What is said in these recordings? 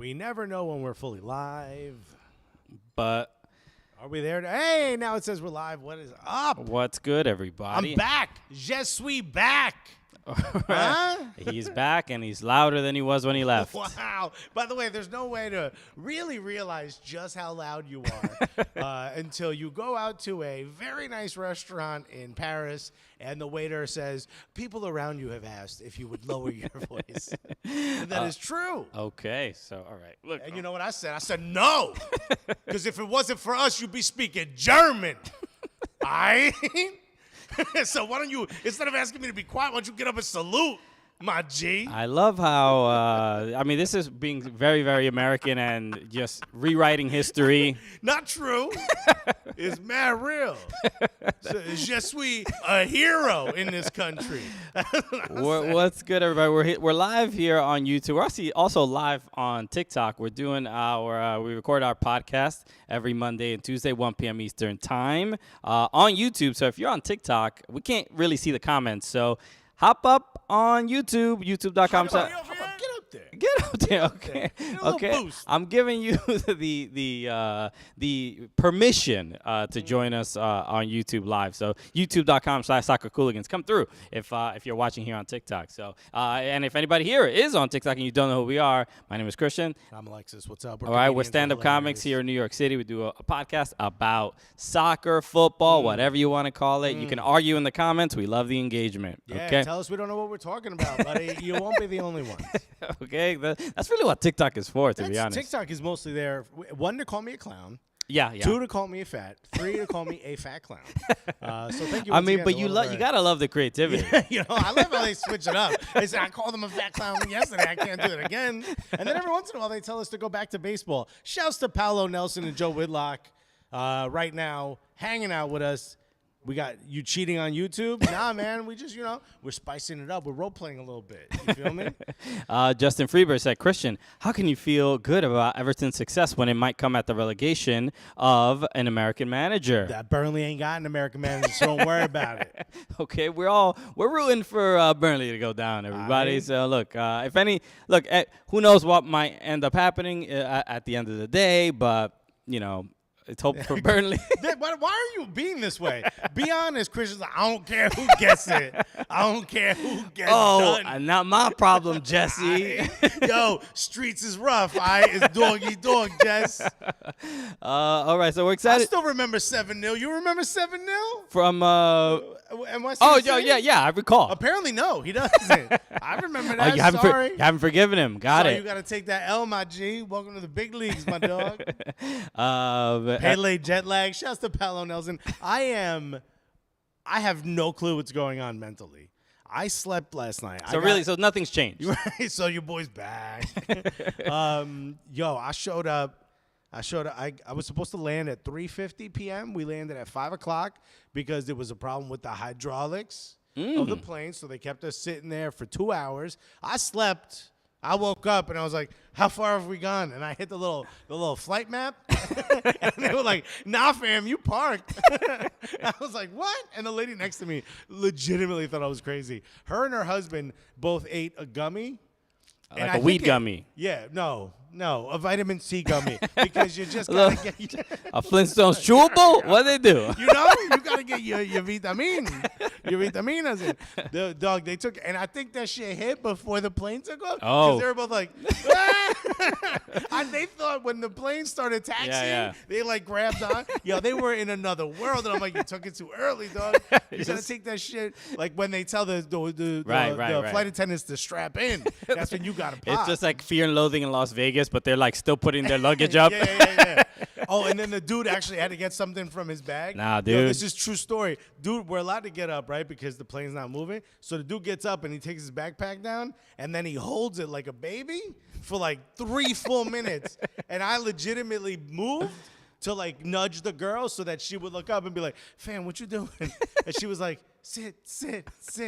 We never know when we're fully live. But are we there? Hey, now it says we're live. What is up? What's good, everybody? I'm back. Je suis back. Huh? He's back, and he's louder than he was when he left. Wow. By the way, there's no way to really realize just how loud you are until you go out to a very nice restaurant in Paris and the waiter says, people around you have asked if you would lower your voice. And that is true. Okay, so, all right. Look, And you know what I said? I said, no. Because if it wasn't for us, you'd be speaking German. All right? So why don't you, instead of asking me to be quiet, why don't you get up and salute, my G? I love how, I mean, this is being very, very American and just rewriting history. Not true. It's mad real. So, je suis a hero in this country. What's good, everybody? We're live here on YouTube. We're also live on TikTok. We're doing we record our podcast every Monday and Tuesday, 1 p.m. Eastern time on YouTube. So if you're on TikTok, we can't really see the comments. So hop up on YouTube, youtube.com. Get up there, okay. Okay. I'm giving you the permission to join us on YouTube Live. So youtube.com/Soccer Cooligans. Come through if you're watching here on TikTok. So and if anybody here is on TikTok and you don't know who we are, my name is Christian. I'm Alexis. What's up? All right, we're stand-up comics here in New York City. We do a podcast about soccer, football, whatever you want to call it. You can argue in the comments. We love the engagement. Yeah, okay? Tell us we don't know what we're talking about, buddy. You won't be the only one. Okay, that's really what TikTok is for, to be honest. TikTok is mostly there, one, to call me a clown. Yeah. 2, to call me a fat. 3, to call me a fat clown. So thank you. I mean, but you gotta love the creativity. Yeah, you know, I love how they switch it up. They say I called them a fat clown yesterday. I can't do it again. And then every once in a while they tell us to go back to baseball. Shouts to Paolo Nelson and Joe Whitlock right now hanging out with us. We got you cheating on YouTube? Nah, man. We just, we're spicing it up. We're role-playing a little bit. You feel me? Justin Freeberg said, Christian, how can you feel good about Everton's success when it might come at the relegation of an American manager? That Burnley ain't got an American manager, so don't worry about it. Okay, we're rooting for Burnley to go down, everybody. So, look, who knows what might end up happening at the end of the day, but, it's hope for Burnley. Why are you being this way? Be honest, Christian. I don't care who gets it. I don't care who gets done. Not my problem, Jesse. Yo, streets is rough. It's doggy dog, Jess. All right, so we're excited. I still remember 7-0. You remember 7-0? From NYC? Yeah, I recall. Apparently, no, he doesn't. I remember that. You haven't forgiven him. Got it. You got to take that L, my G. Welcome to the big leagues, my dog. Pele jet lag. Shouts to Paolo Nelson. I have no clue what's going on mentally. I slept last night. So nothing's changed. Right, so your boy's back. I showed up. I was supposed to land at 3:50 p.m. We landed at 5 o'clock because there was a problem with the hydraulics of the plane, so they kept us sitting there for 2 hours. I slept. I woke up and I was like, how far have we gone? And I hit the little flight map. And they were like, nah, fam, you parked. I was like, what? And the lady next to me legitimately thought I was crazy. Her and her husband both ate a gummy. Like a weed gummy. Yeah, no, a vitamin C gummy. Because you just got to get... a Flintstones chewable? What do they do? You got to get your vitamin. Your vitaminas in. The dog, they took... And I think that shit hit before the plane took off. Oh. Because they were both like... And they thought when the plane started taxiing, they grabbed on. Yo, they were in another world. And I'm like, you took it too early, dog. You got to take that shit... Like when they tell the flight attendants to strap in. That's when you got to pop. It's just like Fear and Loathing in Las Vegas, but they're still putting their luggage up. Yeah. Oh, and then the dude actually had to get something from his bag. Nah, dude. Yo, this is true story. Dude, we're allowed to get up, right? Because the plane's not moving. So the dude gets up and he takes his backpack down and then he holds it like a baby for 3 full minutes. And I legitimately moved to nudge the girl so that she would look up and be like, fam, what you doing? And she was like, sit.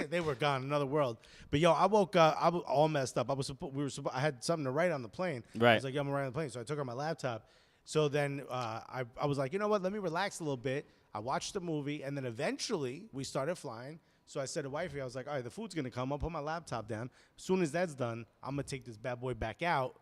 They were gone, another world. But yo, I woke up, I was all messed up. I had something to write on the plane. Right. I was like, I'm gonna write on the plane. So I took out my laptop. So then I was like, you know what? Let me relax a little bit. I watched the movie, and then eventually we started flying. So I said to wifey, I was like, all right, the food's gonna come. I'll put my laptop down. As soon as that's done, I'm gonna take this bad boy back out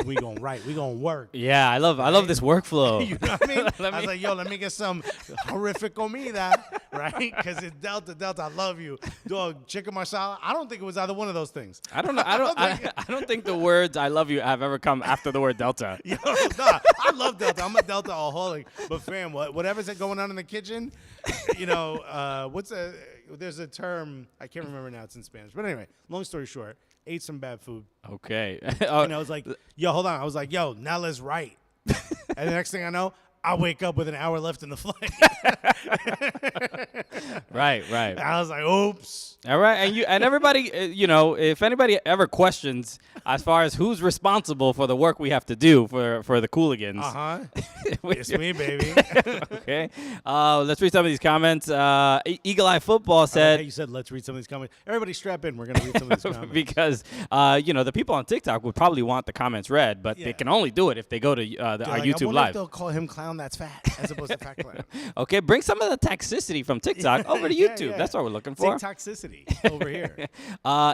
We gonna write. We gonna work. Yeah, I love this workflow. You know what I mean? I was like, yo, let me get some horrific comida, right? Because it's Delta. I love you, dog. Chicken marsala. I don't think it was either one of those things. I don't know. I don't think the words "I love you" have ever come after the word Delta. Yo, nah, I love Delta. I'm a Delta-aholic. But fam, whatever's going on in the kitchen, you know, there's a term I can't remember now. It's in Spanish. But anyway, long story short, ate some bad food. Okay. And I was like, yo, hold on. I was like, yo, now let's write. And the next thing I know, I wake up with an hour left in the flight. Right. And I was like, oops. All right, and everybody, you know, if anybody ever questions as far as who's responsible for the work we have to do for the Cooligans. It's me, baby. Okay. Let's read some of these comments. Eagle Eye Football said. Hey, you said let's read some of these comments. Everybody strap in. We're going to read some of these comments. Because, you know, the people on TikTok would probably want the comments read, but they can only do it if they go to our YouTube I wonder Live. if they'll call him clown that's fat as opposed to fat clown. Okay, bring some of the toxicity from TikTok over to YouTube. Yeah. That's what we're looking for. Toxicity over here.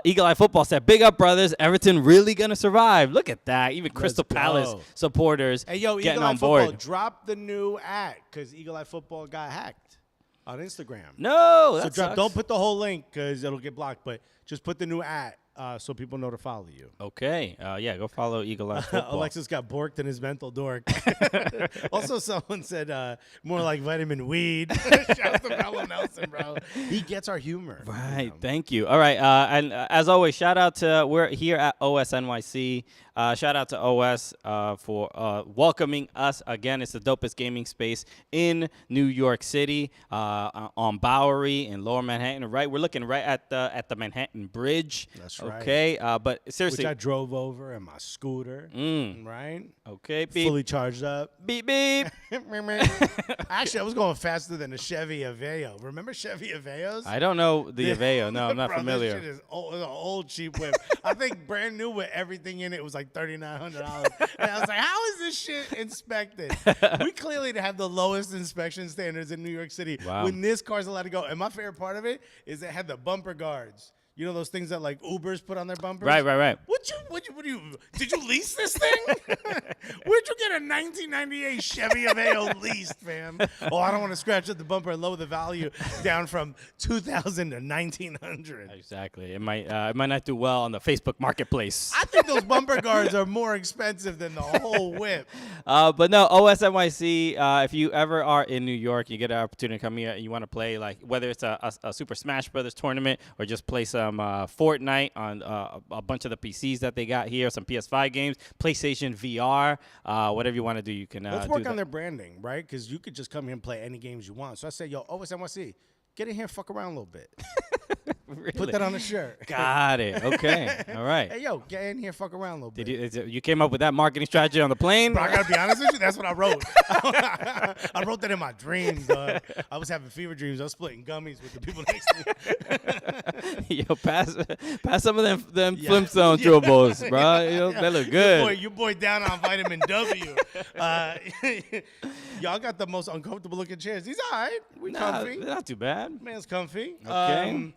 Eagle Eye Football said, big up, brothers. Everton really going to survive. Look at that. Even Crystal Palace supporters hey, yo, getting Eagle Eye on board. Football, drop the new ad because Eagle Eye Football got hacked on Instagram. No, so that don't put the whole link because it'll get blocked, but just put the new ad so people know to follow you. Okay. Yeah, go follow Eagle Eye Football. Alexis got borked in his mental dork. Also, someone said more like vitamin weed. Shout out to Mello Nelson, bro. He gets our humor. Right. You know? Thank you. All right. And as always, shout out to, we're here at OS NYC. Shout out to OS for welcoming us again. It's the dopest gaming space in New York City on Bowery in Lower Manhattan. Right, we're looking right at the Manhattan Bridge. That's right. Okay, but seriously, which I drove over in my scooter. Right. Okay. Beep. Fully charged up. Beep beep. Actually, I was going faster than a Chevy Aveo. Remember Chevy Aveos? I don't know the Aveo. No, I'm not familiar. This shit is old, an old cheap whip. I think brand new with everything in it was like $3,900. And I was like, how is this shit inspected? We clearly have the lowest inspection standards in New York City. Wow. When this car's allowed to go. And my favorite part of it is it had the bumper guards. You know those things that like Ubers put on their bumpers? Right. Did you lease this thing? Where'd you get a 1998 Chevy Aveo leased, fam? Oh, I don't want to scratch up the bumper and lower the value down from 2,000 to 1,900. Exactly. It might not do well on the Facebook Marketplace. I think those bumper guards are more expensive than the whole whip. But no, OSNYC, if you ever are in New York, you get an opportunity to come here and you want to play, like whether it's a Super Smash Brothers tournament or just play some Fortnite on a bunch of the PCs that they got here, some PS5 games, PlayStation VR, whatever you want to do, you can Let's work on their branding, right? Because you could just come here and play any games you want. So I say, yo, OSNYC, get in here and fuck around a little bit. Really? Put that on a shirt. Got it. Okay. All right. Hey, yo, get in here, fuck around a little bit. You came up with that marketing strategy on the plane? Bro, I gotta be honest with you, that's what I wrote. I wrote that in my dreams, dog. I was having fever dreams. I was splitting gummies with the people next to me. Yo, pass some of them Flintstone chewables, bro. You know, they look good. Your boy down on vitamin W. Y'all got the most uncomfortable looking chairs. These all right. We comfy. They're not too bad. Man's comfy. Okay.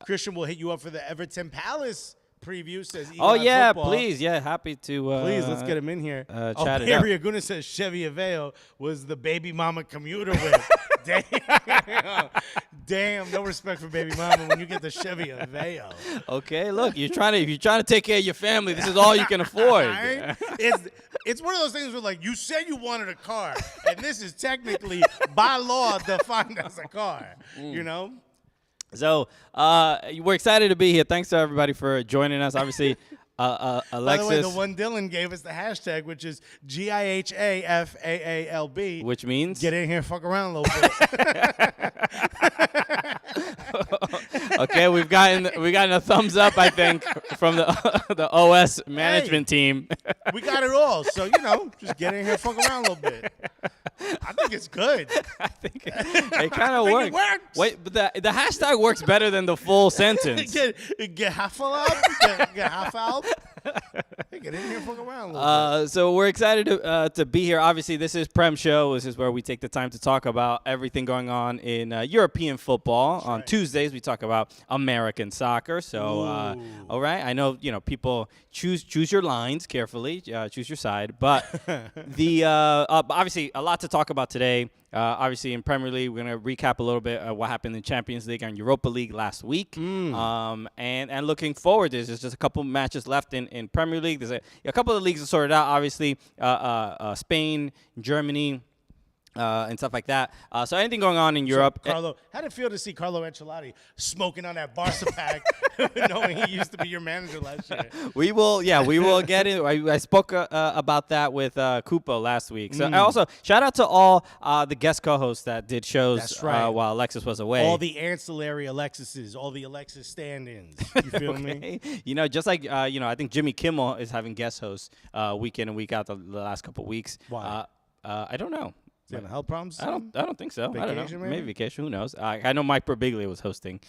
Christian will hit you up for the Everton Palace preview. Says Oh yeah, football. Please, yeah, happy to. Please, let's get him in here. Chat it up. Perry Aguna says Chevy Aveo was the baby mama commuter whip. Damn, no respect for baby mama when you get the Chevy Aveo. Okay, look, if you're trying to take care of your family, this is all you can afford. Right? It's one of those things where like you said you wanted a car, and this is technically by law defined as a car. You know. So we're excited to be here. Thanks to everybody for joining us. Obviously, Alexis. By the way, the one Dylan gave us the hashtag, which is GIHAFAALB. Which means? Get in here and fuck around a little bit. Okay, we've gotten a thumbs up, I think, from the OS management team. We got it all. So, just get in here and fuck around a little bit. I think it's good. I think it kind of works. It works. Wait, but the hashtag works better than the full sentence. Get half out. Get half out. Get in here, fuck around a little bit. So we're excited to be here. Obviously, this is Prem Show. This is where we take the time to talk about everything going on in European football. On Tuesdays, we talk about American soccer. So, all right, I know people choose your lines carefully, choose your side. But obviously a lot to talk about today. Obviously, in Premier League, we're going to recap a little bit of what happened in Champions League and Europa League last week. And looking forward, there's just a couple matches left in Premier League. There's a couple of leagues to sort it out, obviously, Spain, Germany, and stuff like that. So anything going on in Europe. Carlo, how did it feel to see Carlo Ancelotti smoking on that Barca pack, knowing he used to be your manager last year? We will get it. I spoke about that with Kupo last week. So also, shout out to all the guest co-hosts that did shows while Alexis was away. All the ancillary Alexises, all the Alexis stand-ins. You feel me? Just like, I think Jimmy Kimmel is having guest hosts week in and week out the last couple of weeks. Why? I don't know. Is he having health problems? I don't think so. Vacation, I don't know. maybe? Maybe vacation. Who knows? I know Mike Birbiglia was hosting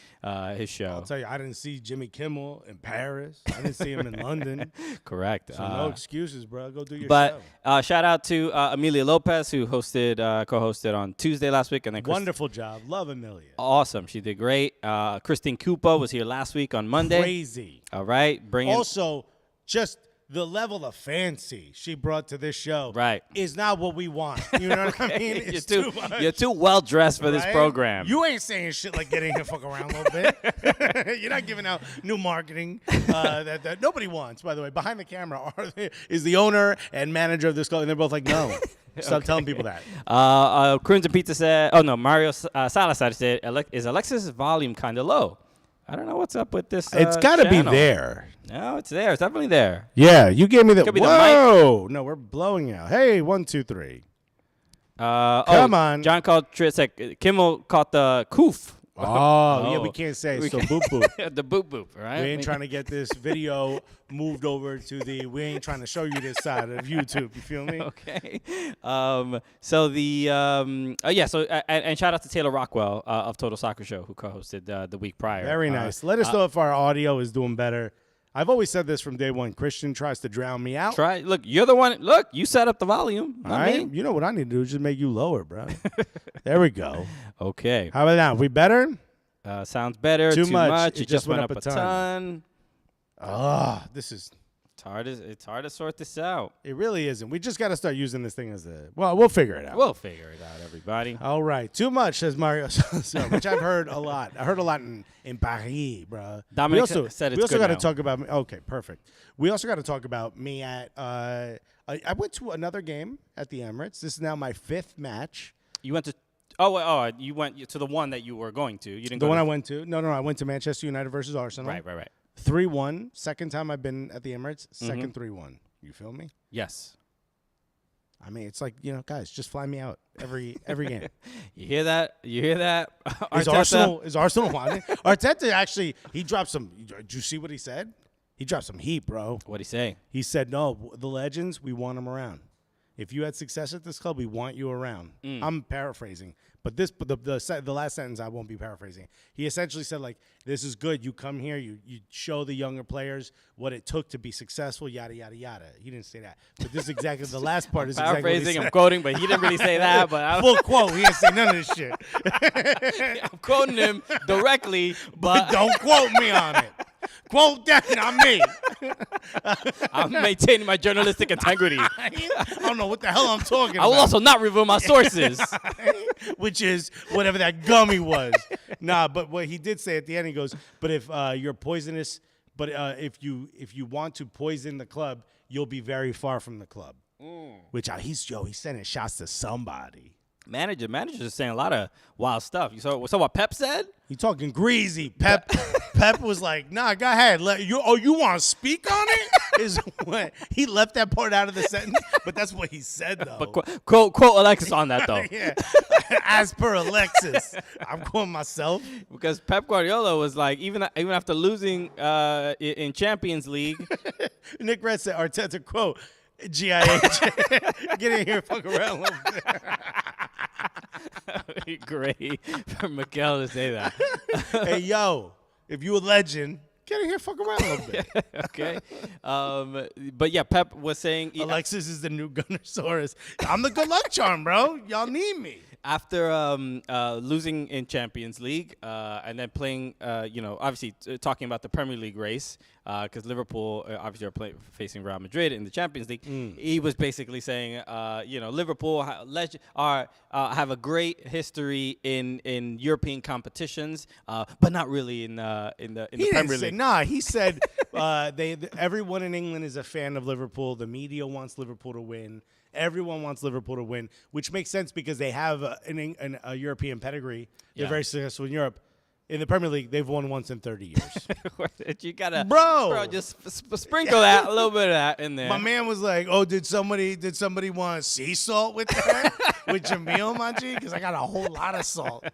his show. I'll tell you, I didn't see Jimmy Kimmel in Paris. I didn't see him in London. Correct. So no excuses, bro. Go do your show. But shout out to Amelia Lopez, who co-hosted on Tuesday last week. And then wonderful job. Love Amelia. Awesome. She did great. Christine Kupo was here last week on Monday. Crazy. All right. Also, just the level of fancy she brought to this show is not what we want. You know what I mean? It's too much. You're too well dressed for this program. You ain't saying shit like get in here, fuck around a little bit. You're not giving out new marketing that nobody wants. By the way, behind the camera is the owner and manager of this club, and they're both like, no. Stop telling people that. Crimson Pizza said, Mario Salazar said, is Alexis' volume kind of low? I don't know what's up with this. It's got to be there. No, it's there. It's definitely there. Yeah, you gave me the. Whoa! No, we're blowing out. Hey, 1, 2, 3. Come on. John called Trisek. Kimmel caught the coof. Oh, yeah, we can't say it. So boop boop. The boop boop, right? We ain't trying to get this video moved over to we ain't trying to show you this side of YouTube. You feel me? Okay. And shout out to Taylor Rockwell of Total Soccer Show, who co-hosted the week prior. Very nice. Let us know if our audio is doing better. I've always said this from day one. Christian tries to drown me out. Look, you're the one. Look, you set up the volume. All right. You know what I need to do is just make you lower, bro. There we go. Okay. How about now? We better? Sounds better. Too much. It just went up a ton. This is... It's hard to sort this out. It really isn't. We just got to start using this thing as we'll figure it out. We'll figure it out, everybody. All right. Too much, says Mario, which I've heard a lot. I heard a lot in Paris, bro. Dominic said it's we also got to talk about okay, perfect. We also got to talk about me at I went to another game at the Emirates. This is now my 5th match. You went to you went to the one that you were going to. You didn't the go one to I went to. No, I went to Manchester United versus Arsenal. Right. 3-1. Second time I've been at the Emirates. Second 3-1. You feel me? Yes. I mean, it's like, guys, just fly me out every game. You hear that? Is Arsenal wanting? Arteta actually, he dropped some. Did you see what he said? He dropped some heat, bro. What'd he say? He said, no, the legends, we want them around. If you had success at this club, we want you around. I'm paraphrasing. But the last sentence I won't be paraphrasing. He essentially said, like, this is good. You come here, you show the younger players what it took to be successul, yada, yada, yada. He didn't say that. But this is exactly, the last part is exactly what he said. I'm quoting, but he didn't really say that. But full quote. He didn't say none of this shit. I'm quoting him directly, but don't quote me on it. Quote that, not me. I'm maintaining my journalistic integrity. I don't know what the hell I'm talking about. I will also not reveal my sources. Which is whatever that gummy was. Nah, but what he did say at the end, he goes, but if you're poisonous, but if you want to poison the club, you'll be very far from the club. Which he's sending shots to somebody. Manager's just saying a lot of wild stuff. You saw what Pep said? He talking greasy. Pep was like, nah, go ahead. You want to speak on it? Is what he left that part out of the sentence, but that's what he said though. But quote Alexis on that though. Yeah. As per Alexis, I'm quoting myself because Pep Guardiola was like, even after losing in Champions League, Nick Red said Arteta quote. GIH. Get in here, fuck around a little bit. Great for Miguel to say that. Hey, yo, if you a legend, Get in here, fuck around a little bit. Okay. But yeah, Pep was saying Alexis is the new Gunnersaurus. I'm the good luck charm, bro. Y'all need me. after losing in Champions League and then playing, obviously talking about the Premier League race, because Liverpool obviously are facing Real Madrid in the Champions League. He was basically saying, Liverpool have a great history in European competitions, but not really in the Premier League. He said everyone in England is a fan of Liverpool. The media wants Liverpool to win. Everyone wants Liverpool to win, which makes sense because they have a European pedigree. They're very successful in Europe. In the Premier League, they've won once in 30 years. You gotta, bro, just sprinkle that a little bit of that in there. My man was like, "Oh, did somebody want sea salt with that with Jamil, my G? Because I got a whole lot of salt."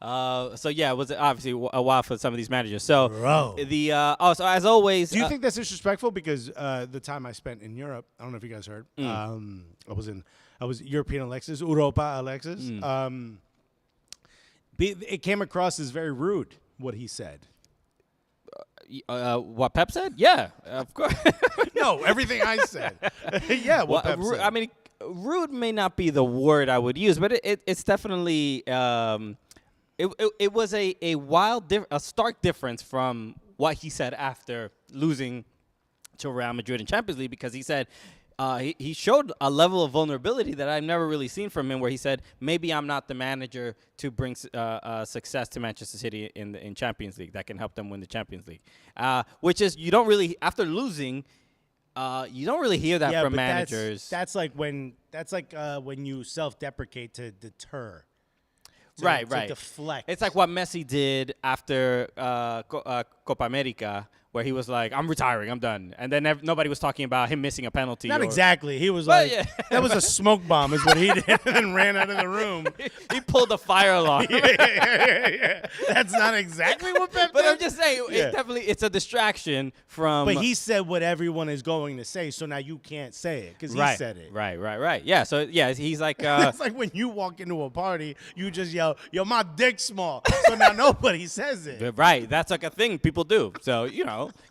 So yeah, it was obviously a while for some of these managers. So bro, so as always, do you think that's disrespectful? Because the time I spent in Europe, I don't know if you guys heard. I was European Alexis, Europa Alexis. It came across as very rude what he said. What Pep said? Yeah, of course. No, everything I said. Yeah, what Pep said. I mean, rude may not be the word I would use, but it's definitely it was a stark difference from what he said after losing to Real Madrid in Champions League, because he said he showed a level of vulnerability that I've never really seen from him, where he said, maybe I'm not the manager to bring success to Manchester City in Champions League that can help them win the Champions League, which is, you don't really, after losing, you don't really hear that from managers. That's like when you self-deprecate to deter. Right. To deflect. It's like what Messi did after Copa America, where he was like, I'm retiring, I'm done. And then nobody was talking about him missing a penalty. Not exactly. He was like, that was a smoke bomb is what he did, and then ran out of the room. He pulled a fire alarm. Yeah. That's not exactly what Pep did. But I'm just saying, it's a distraction from... But he said what everyone is going to say, so now you can't say it, because he said it. Right. Yeah, so he's like... It's like when you walk into a party, you just yell, yo, my dick's small. So now nobody says it. Right, that's like a thing people do. So,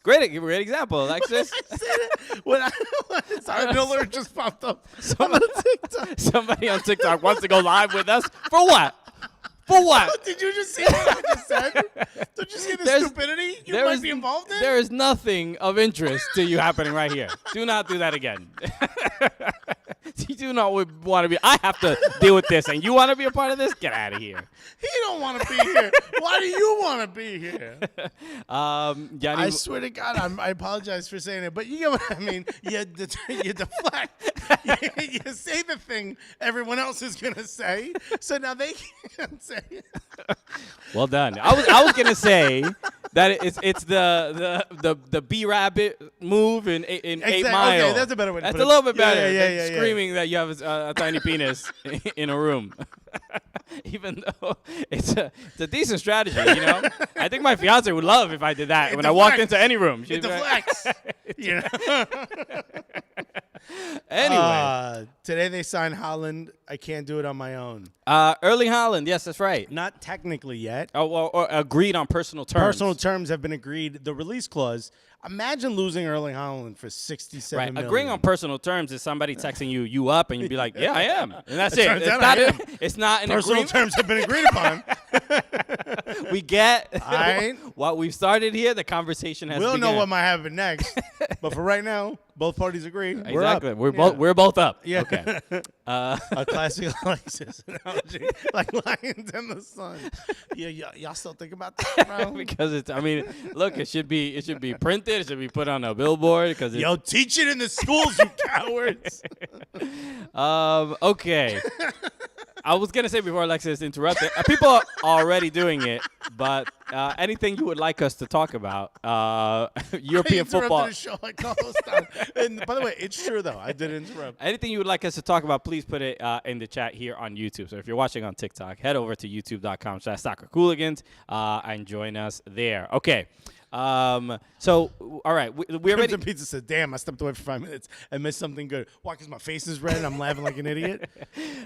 great example, Alexis. I said it. Sorry, no alert just popped up on TikTok. Somebody on TikTok wants to go live with us. For what? For what? Did you just see what I just said? Did you see the stupidity you might be involved in? There is nothing of interest to you happening right here. Do not do that again. You do not want to be. I have to deal with this, and you want to be a part of this? Get out of here. He don't want to be here. Why do you want to be here? I swear to God, I apologize for saying it, but you get what I mean. You deflect. You say the thing everyone else is gonna say, so now they can't say it. Well done. I was gonna say that it's the B rabbit move in 8 Mile. Okay, that's a better way to put it. That's a little bit better than screaming that you have a tiny penis in a room. Even though it's a decent strategy, I think my fiance would love if I did that when I walked into any room. It deflects. Anyway, today they signed Haaland. I can't do it on my own. Erling Haaland, yes, that's right. Not technically yet. Oh, well, or agreed on personal terms. Personal terms have been agreed. The release clause. Imagine losing Erling Haaland for $67 million. Agreeing on personal terms is somebody texting you up, and you'd be like, yeah, I am. And that's it. It's not an personal agreement. Terms have been agreed upon. We get what we've started here. The conversation has begun. We'll know what might happen next. But for right now, both parties agree. Exactly. We're up. We're both up. Yeah. Okay. A classic Alexis analogy, like lions in the sun. Y'all still think about that, bro? Because look, it should be printed. It should be put on a billboard. Because teach it in the schools, you cowards. Okay. I was gonna say before Alexis interrupted, people are already doing it, but anything you would like us to talk about, European football. The show like time. And by the way, it's true though. I did interrupt. Anything you would like us to talk about, please put it in the chat here on YouTube. So if you're watching on TikTok, head over to youtube.com/soccercooligans and join us there. Okay. So, all right, we already... Pizza said, damn, I stepped away for 5 minutes and missed something good. Why? Because my face is red and I'm laughing like an idiot?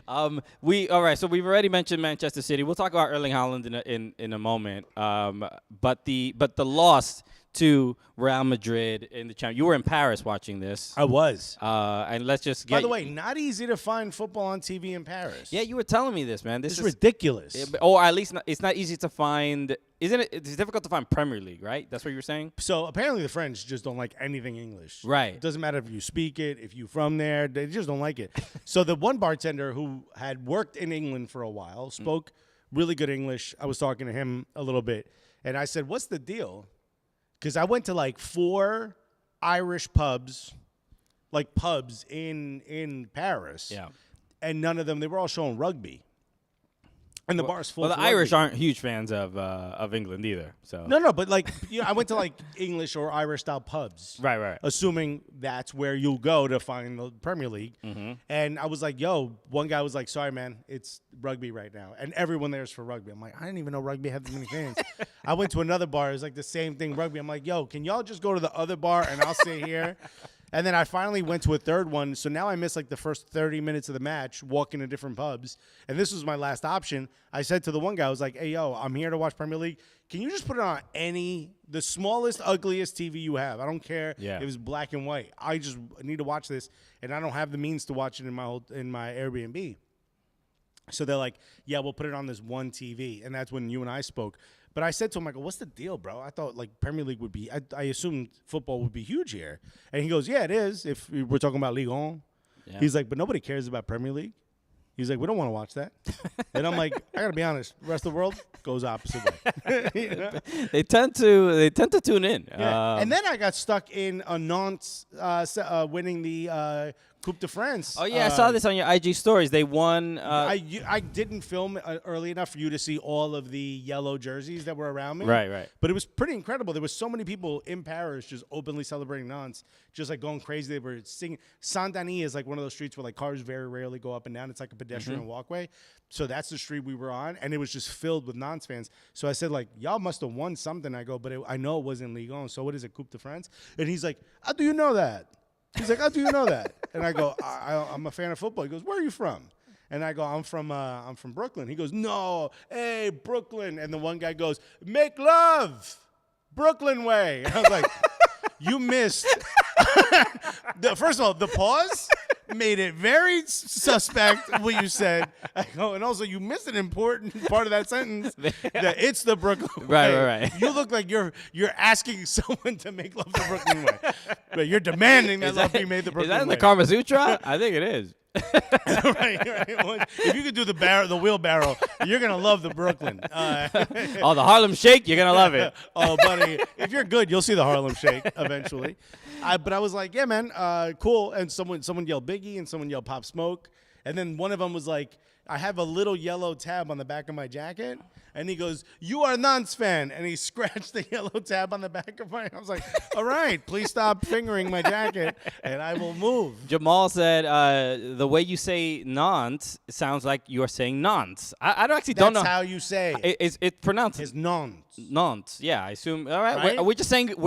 All right, so we've already mentioned Manchester City. We'll talk about Erling Haaland in a moment. But the loss to Real Madrid in the Champions. You were in Paris watching this. I was. And let's just get. By the way, not easy to find football on TV in Paris. Yeah, you were telling me this, man. This It's is ridiculous. Or at least it's not easy to find. Isn't it? It's difficult to find Premier League, right? That's what you were saying? So apparently the French just don't like anything English. Right. It doesn't matter if you speak it, if you're from there, they just don't like it. So the one bartender who had worked in England for a while spoke really good English. I was talking to him a little bit, and I said, "What's the deal?" Because I went to like 4 Irish pubs, in Paris. Yeah. And none of them, they were all showing rugby. And the bar's full. Well, the for Irish rugby. aren't huge fans of England either. So No, but like I went to like English or Irish style pubs. Right. Assuming that's where you'll go to find the Premier League. Mm-hmm. And I was like, yo, one guy was like, sorry, man, it's rugby right now. And everyone there is for rugby. I'm like, I didn't even know rugby had this many fans. I went to another bar. It was like the same thing, rugby. I'm like, yo, can y'all just go to the other bar and I'll stay here? And then I finally went to a third one. So now I missed like the first 30 minutes of the match walking to different pubs. And this was my last option. I said to the one guy, I was like, hey, yo, I'm here to watch Premier League. Can you just put it on the smallest, ugliest TV you have? I don't care if it's black and white. I just need to watch this. And I don't have the means to watch it in my Airbnb. So they're like, yeah, we'll put it on this one TV. And that's when you and I spoke. But I said to him, I go, what's the deal, bro? I thought like Premier League would be, I assumed football would be huge here. And he goes, yeah, it is. If we're talking about Ligue 1. Yeah. He's like, but nobody cares about Premier League. He's like, we don't want to watch that. And I'm like, I got to be honest. The rest of the world goes opposite way. You know? They tend to tune in. Yeah. And then I got stuck in a Nantes winning the Coupe de France. Oh, yeah, I saw this on your IG stories. They won. I didn't film early enough for you to see all of the yellow jerseys that were around me. Right. But it was pretty incredible. There was so many people in Paris just openly celebrating Nantes, just like going crazy. They were singing. Saint-Denis is like one of those streets where like cars very rarely go up and down. It's like a pedestrian walkway. So that's the street we were on, and it was just filled with Nantes fans. So I said, like, y'all must have won something. I go, but I know it wasn't Ligue 1. So what is it, Coupe de France? And he's like, how do you know that? He's like, how do you know that? And I go, I'm a fan of football. He goes, where are you from? And I go, I'm from Brooklyn. He goes, no, hey, Brooklyn. And the one guy goes, make love, Brooklyn way. And I was like, you missed. First of all, the pause made it very suspect what you said. I go, and also you missed an important part of that sentence, that it's the Brooklyn way. Right. You look like you're asking someone to make love the Brooklyn way. But you're demanding that love be made the Brooklyn way. Is that in the Kama Sutra? I think it is. right. Well, if you could do the wheelbarrow, you're gonna love the Brooklyn. The Harlem Shake, you're gonna love it. Oh, buddy, if you're good, you'll see the Harlem Shake eventually. But I was like, yeah, man, cool. And someone yelled Biggie, and someone yelled Pop Smoke, and then one of them was like, I have a little yellow tab on the back of my jacket. And he goes, you are a Nantes fan. And he scratched the yellow tab on the back of I was like, all right, please stop fingering my jacket and I will move. Jamal said the way you say Nantes sounds like you're saying Nantes. I don't know. That's how you say it. It's pronounced. It's Nantes. Nantes, yeah, I assume. All right, Right? we're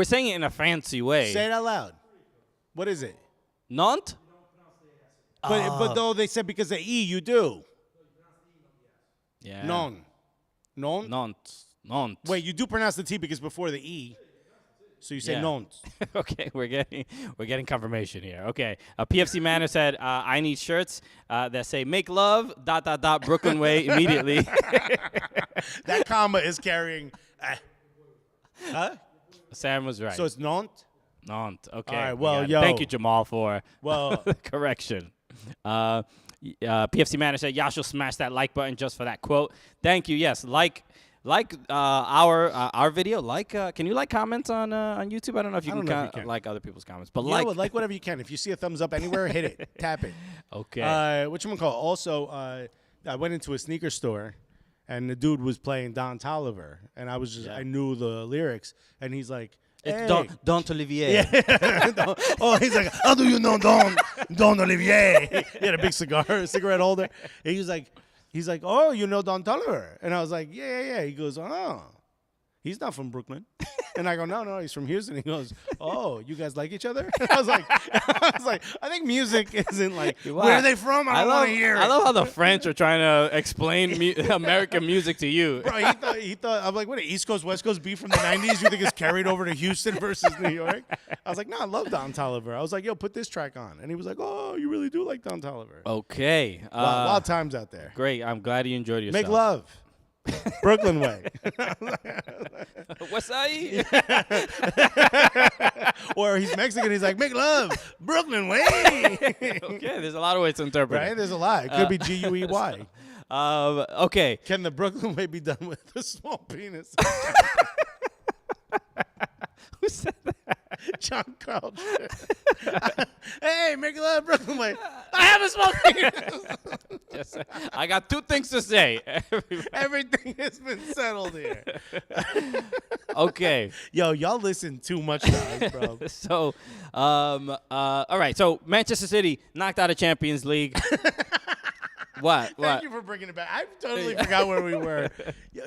saying it in a fancy way. Say it out loud. What is it? Nantes? But though they said because of E, you do. Yeah. Non. Nantes. Wait, you do pronounce the T because before the E. So you say Nantes. Okay, we're getting confirmation here. Okay, PFC Manor said, I need shirts that say "Make love, .. Brooklyn way" immediately. That comma is carrying. Huh? Sam was right. So it's Nantes. Nantes. Okay. All right. Well, thank you, Jamal, for the correction. PFC Manor said, y'all should smash that like button just for that quote. Thank you. Yes, like our video. Can you comment on YouTube? I don't know if you can like other people's comments, but like whatever you can. If you see a thumbs up anywhere, hit it, tap it. Okay. Whatchamacallit? Also, I went into a sneaker store, and the dude was playing Don Toliver, and I knew the lyrics, and he's like, it's Don Olivier. Yeah. He's like, how do you know Don Olivier? He had a big cigarette holder. And he's like, oh, you know Don Toliver? And I was like, yeah. He goes, oh. he's not from Brooklyn. And I go, no, he's from Houston. He goes, oh, you guys like each other? I was like, I think music isn't like, where are they from? I don't want to hear it. I love how the French are trying to explain American music to you. Bro, he thought, I'm like, what, East Coast, West Coast beef from the 90s? You think it's carried over to Houston versus New York? I was like, no, I love Don Toliver. I was like, yo, put this track on. And he was like, oh, you really do like Don Toliver. Okay. Wild times out there. Great. I'm glad you enjoyed yourself. Make love. Brooklyn way. What's that? Or he's Mexican. He's like, make love. Brooklyn way. Okay, there's a lot of ways to interpret Right? it. There's a lot. It could be Guey. Okay. Can the Brooklyn way be done with a small penis? Who said that? John Carl. Hey, make love, Brooklyn way. I have a small penis. I got two things to say. Everything has been settled here. Okay. Yo, y'all listen too much to us, bro. So, all right. So Manchester City knocked out of Champions League. What? Thank you for bringing it back. I totally forgot where we were.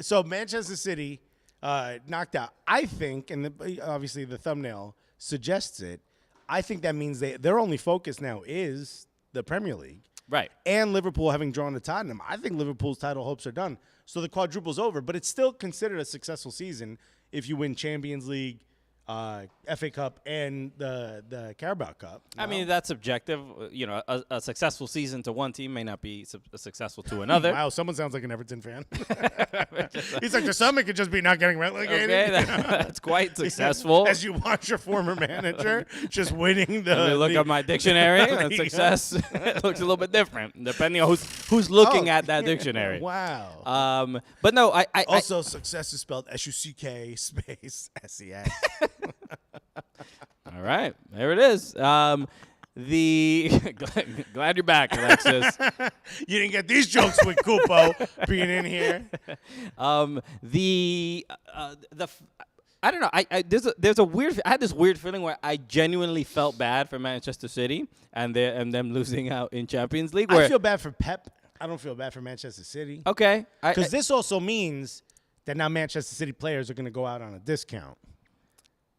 So Manchester City knocked out. I think, and obviously the thumbnail suggests it, I think that means their only focus now is the Premier League. Right. And Liverpool having drawn to Tottenham. I think Liverpool's title hopes are done. So the quadruple's over. But it's still considered a successful season if you win Champions League, FA Cup, and the Carabao Cup. I mean, that's subjective. You know, a successful season to one team may not be successful to another. Wow, someone sounds like an Everton fan. He's like, to some, it could just be not getting relegated. Okay, that's quite successful. As you watch your former manager just winning the. Let me look up my dictionary. And success looks a little bit different depending on who's looking at that dictionary. Wow. But no, I also success is spelled SUCK space SES. All right, there it is. Glad you're back, Alexis. You didn't get these jokes with Kupo being in here. I don't know. There's a weird. I had this weird feeling where I genuinely felt bad for Manchester City and them losing out in Champions League. I feel bad for Pep. I don't feel bad for Manchester City. Okay, because this also means that now Manchester City players are going to go out on a discount.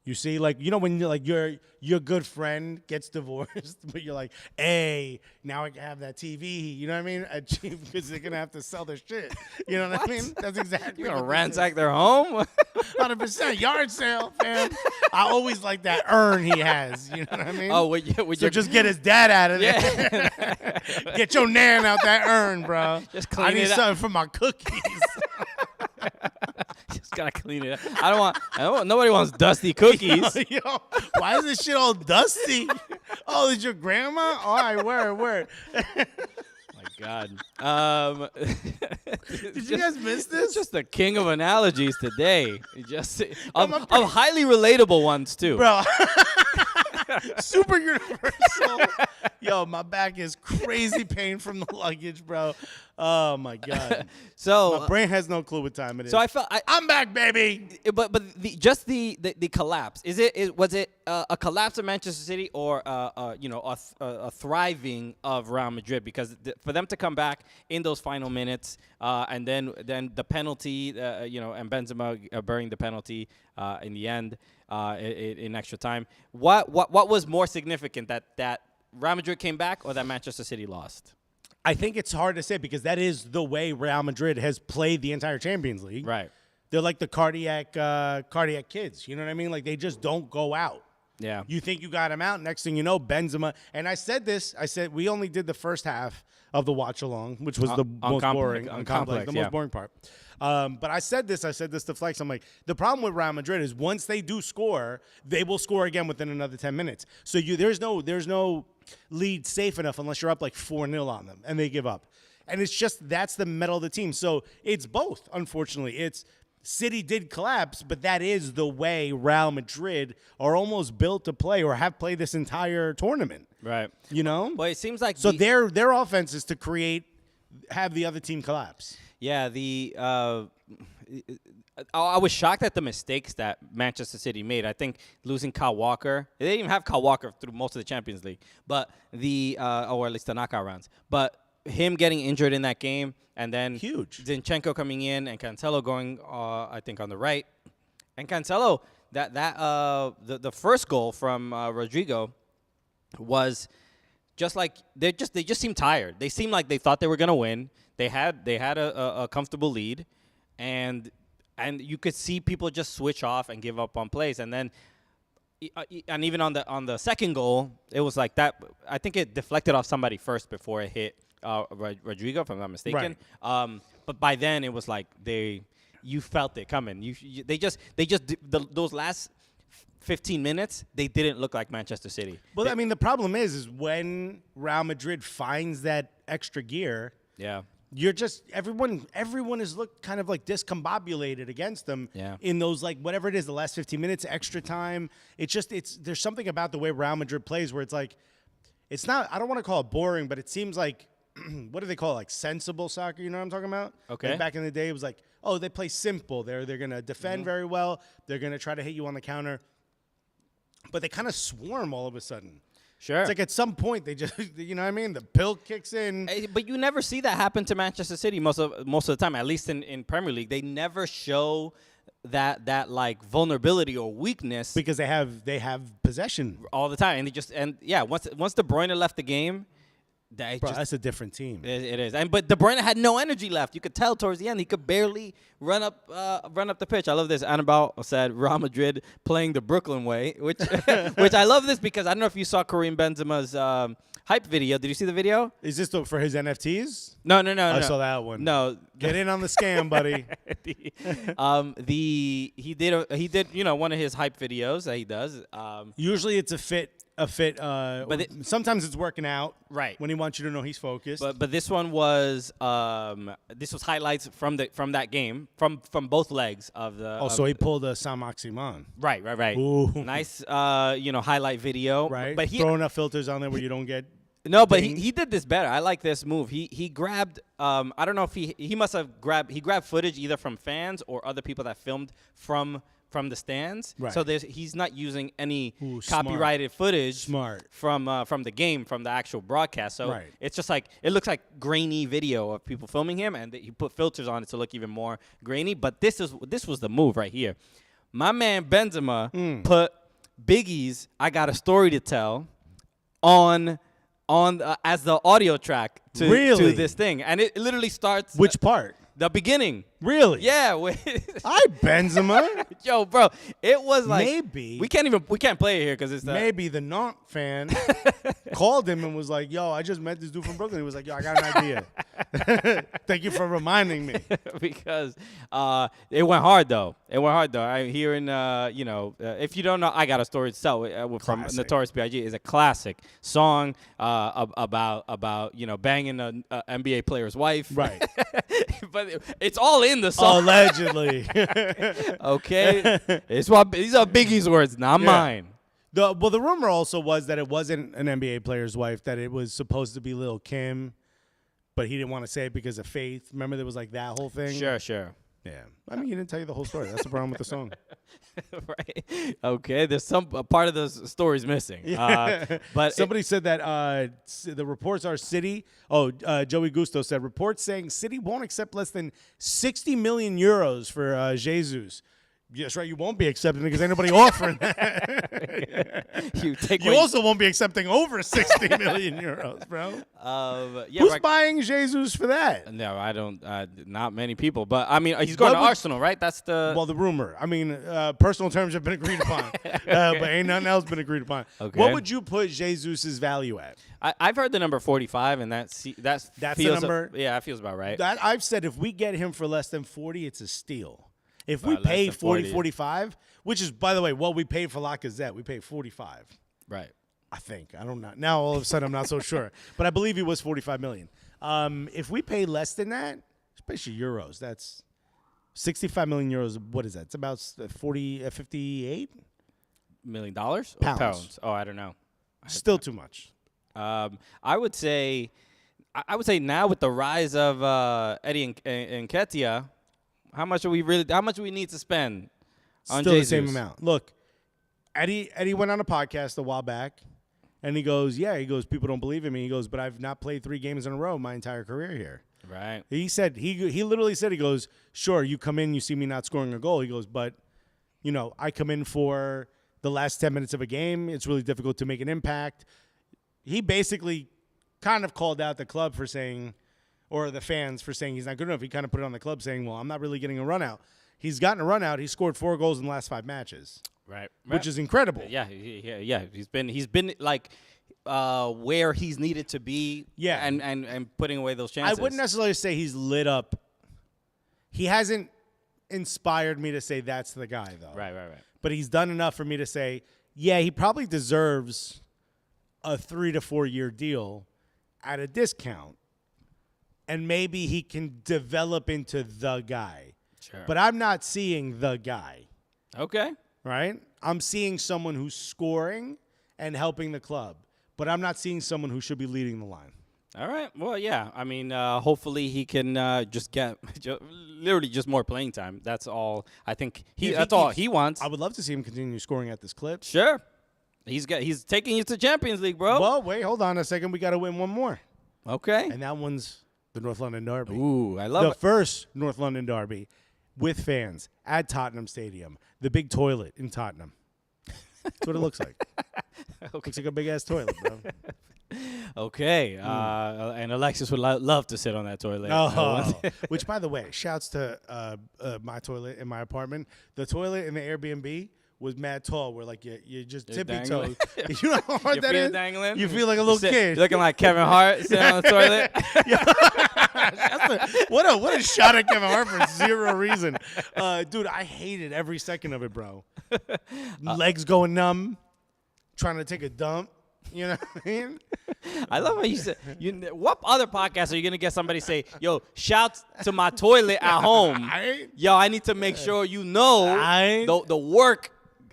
You see, like, you know, when you're like your good friend gets divorced, but you're like, hey, now I can have that TV. You know what I mean? Because they're gonna have to sell their shit. You know what I mean? That's exactly. You're gonna ransack their home. 100% yard sale, fam. I always like that urn he has. You know what I mean? Oh, so just get his dad out of there. Yeah. Get your nan out that urn, bro. Just clean I need it up. something for my cookies. Just gotta clean it up. I don't want. Nobody wants dusty cookies. Yo, why is this shit all dusty? Oh, is your grandma? All right, word. My God. Did you guys miss this? It's just the king of analogies today. Of highly relatable ones too, bro. Super universal. Yo, my back is crazy pain from the luggage, bro. Oh my God. So my brain has no clue what time it is. So I felt I'm back, baby. But the collapse. Was it a collapse of Manchester City or a thriving of Real Madrid? Because for them to come back in those final minutes and then the penalty, and Benzema burying the penalty in the end in extra time. What was more significant, that Real Madrid came back or that Manchester City lost? I think it's hard to say because that is the way Real Madrid has played the entire Champions League. Right. They're like the cardiac kids. You know what I mean? Like, they just don't go out. Yeah. You think you got him out. Next thing you know, Benzema. And I said we only did the first half of the watch along, which was the most boring. Complex, the most boring part. But I said this to Flex. I'm like, the problem with Real Madrid is once they do score, they will score again within another 10 minutes. So there's no lead safe enough unless you're up like 4-0 on them and they give up. And it's just, that's the mettle of the team. So it's both, unfortunately. It's City did collapse, but that is the way Real Madrid are almost built to play or have played this entire tournament. Right. You know? Well, it seems like their offense is to have the other team collapse. Yeah, I was shocked at the mistakes that Manchester City made. I think losing Kyle Walker. They didn't even have Kyle Walker through most of the Champions League, but or at least the knockout rounds. But him getting injured in that game, and then huge Zinchenko coming in and Cancelo going, I think on the right. And Cancelo, the first goal from Rodrigo was just like they just seemed tired. They seemed like they thought they were gonna win. They had a comfortable lead, and you could see people just switch off and give up on plays. And then, and even on the second goal, it was like that. I think it deflected off somebody first before it hit Rodrigo, if I'm not mistaken. Right. But by then it was like you felt it coming. Those last 15 minutes, they didn't look like Manchester City. Well, I mean, the problem is when Real Madrid finds that extra gear, you're just everyone is looked kind of like discombobulated against them in those, like, whatever it is, the last 15 minutes, extra time. There's something about the way Real Madrid plays where it's like, it's not, I don't want to call it boring, but it seems like, what do they call it? Like sensible soccer, you know what I'm talking about? Okay. Like back in the day, it was like, oh, they play simple. They're going to defend very well. They're going to try to hit you on the counter. But they kind of swarm all of a sudden. Sure. It's like at some point they just, you know what I mean? The pill kicks in. But you never see that happen to Manchester City most of the time, at least in Premier League. They never show that like vulnerability or weakness Because they have possession. all the time. And once De Bruyne left the game, That's a different team. It is. But De Bruyne had no energy left. You could tell towards the end. He could barely run up the pitch. I love this. Annabelle said Real Madrid playing the Brooklyn way, which I love this because I don't know if you saw Karim Benzema's hype video. Did you see the video? Is this for his NFTs? No. I saw that one. No. Get in on the scam, buddy. He did one of his hype videos that he does. Usually it's a fit. But sometimes it's working out, right? When he wants you to know he's focused. But this one was highlights from that game from both legs of the. Oh, so he pulled a Saint-Maximin. Right. Ooh. Nice, highlight video. Right. But he throwing enough filters on there where you don't get. No, but he did this better. I like this move. He grabbed. I don't know if he must have grabbed. He grabbed footage either from fans or other people that filmed from the stands. Right. So he's not using any smart. copyrighted footage from the game, from the actual broadcast. So it's just like, it looks like grainy video of people filming him, and he put filters on it to look even more grainy. But this was the move right here. My man Benzema put Biggie's "I Got a Story to Tell" on as the audio track to this thing, and it literally starts. Which part? The beginning. Really? Yeah. Hi, Benzema. Yo, bro, it was like, maybe we can't play it here because it's maybe the Nantes fan called him and was like, "Yo, I just met this dude from Brooklyn." He was like, "Yo, I got an idea. Thank you for reminding me." Because it went hard though. I hearing if you don't know, "I Got a Story to Tell" from Notorious B.I.G. is a classic song about banging an NBA player's wife. Right. But it's all in the song. Allegedly. Okay. These are Biggie's words, not mine. The rumor also was that it wasn't an NBA player's wife, that it was supposed to be Lil' Kim, but he didn't want to say it because of faith. Remember there was like that whole thing? Sure. Yeah. I mean, he didn't tell you the whole story. That's the problem with the song. Right. Okay. There's a part of the story's missing. Yeah. But somebody said that the reports are City. Joey Gusto said reports saying City won't accept less than 60 million euros for Jesus. Yes, right. You won't be accepting it because ain't nobody offering that. You also won't be accepting over 60 million euros, bro. Who's buying Jesus for that? No, I don't. Not many people. But I mean, he's going to Arsenal, right? That's the rumor. I mean, personal terms have been agreed upon, but ain't nothing else been agreed upon. Okay. What would you put Jesus's value at? I've heard the number 45, and that's the number. That feels about right. I've said if we get him for less than 40, it's a steal. If we pay 40, 45, which is, by the way, what we paid for Lacazette, we paid 45. Right. I think. I don't know. Now, all of a sudden, I'm not so sure. But I believe he was 45 million. If we pay less than that, especially euros, that's 65 million euros. What is that? It's about 58 million dollars? Pounds. Oh, I don't know. Still too much. I would say now with the rise of Eddie and Nketiah, how much do we need to spend on Still Jesus? The same amount. Look, Eddie went on a podcast a while back, and he goes, people don't believe in me. He goes, but I've not played 3 games in a row my entire career here. Right. He said, he literally said, he goes, sure, you come in, you see me not scoring a goal. He goes, but I come in for the last 10 minutes of a game. It's really difficult to make an impact. He basically kind of called out the club for saying, or the fans for saying he's not good enough. He kind of put it on the club saying, well, I'm not really getting a run out. He's gotten a run out. He scored 4 goals in the last 5 matches. Right. Which is incredible. Yeah. He's been like where he's needed to be. Yeah. And putting away those chances. I wouldn't necessarily say he's lit up. He hasn't inspired me to say that's the guy, though. Right. But he's done enough for me to say, yeah, he probably deserves a 3 to 4 year deal at a discount. And maybe he can develop into the guy. Sure. But I'm not seeing the guy. Okay. Right? I'm seeing someone who's scoring and helping the club. But I'm not seeing someone who should be leading the line. All right. Well, yeah. I mean, hopefully he can just get literally just more playing time. That's all. I think that's all he wants. I would love to see him continue scoring at this clip. Sure. He's taking you to Champions League, bro. Well, wait, hold on a second. We got to win one more. Okay. And that one's the North London Derby. Ooh, I love it. The first North London Derby with fans at Tottenham Stadium. The big toilet in Tottenham. That's what it looks like. Okay. Looks like a big-ass toilet, bro. Okay. And Alexis would love to sit on that toilet. Which, by the way, shouts to my toilet in my apartment. The toilet in the Airbnb was mad tall, where like you just tippy toes. You know how hard that is? Dangling? You feel like a little kid. You're looking like Kevin Hart sitting on the toilet. What a shot at Kevin Hart for 0 reason. Dude, I hated every second of it, bro. Legs going numb, trying to take a dump. You know what I mean? I love how you said. What other podcast are you gonna get somebody say, "Yo, shouts to my toilet at home"? Yo, I need to make sure you know the work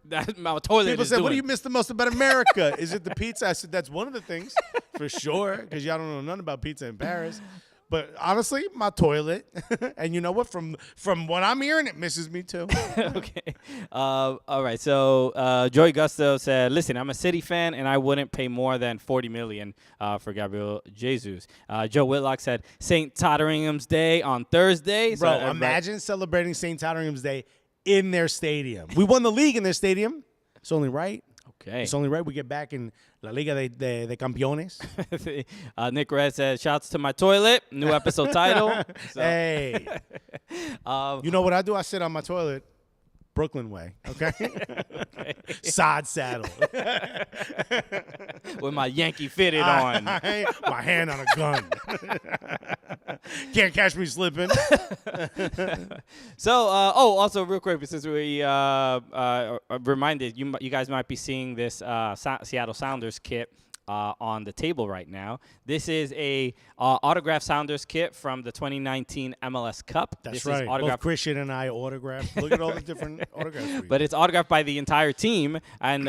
that my toilet People is said, doing. "What do you miss the most about America? Is it the pizza?" I said, "That's one of the things for sure, because y'all don't know nothing about pizza in Paris." But honestly, my toilet, and you know what? From what I'm hearing, it misses me too. Okay. All right. So Joey Gusto said, "Listen, I'm a City fan, and I wouldn't pay more than $40 million for Gabriel Jesus." Joe Whitlock said, "St. Totteringham's Day on Thursday." Bro, imagine celebrating St. Totteringham's Day in their stadium. We won the league in their stadium. It's only right. Okay. It's only right we get back in La Liga de Campeones. Nick Red said, "Shouts to my toilet." New episode title. So. Hey. You know what I do? I sit on my toilet Brooklyn way, okay? Okay. Sod saddle. With my Yankee fitted on. My hand on a gun. Can't catch me slipping. So, also real quick, since we reminded, you guys might be seeing this Seattle Sounders kit on the table right now. This is a autographed Sounders kit from the 2019 MLS Cup. That's this right. Is autographed. Both Christian and I autographed. Look at all the different autographs. But it's autographed by the entire team. And,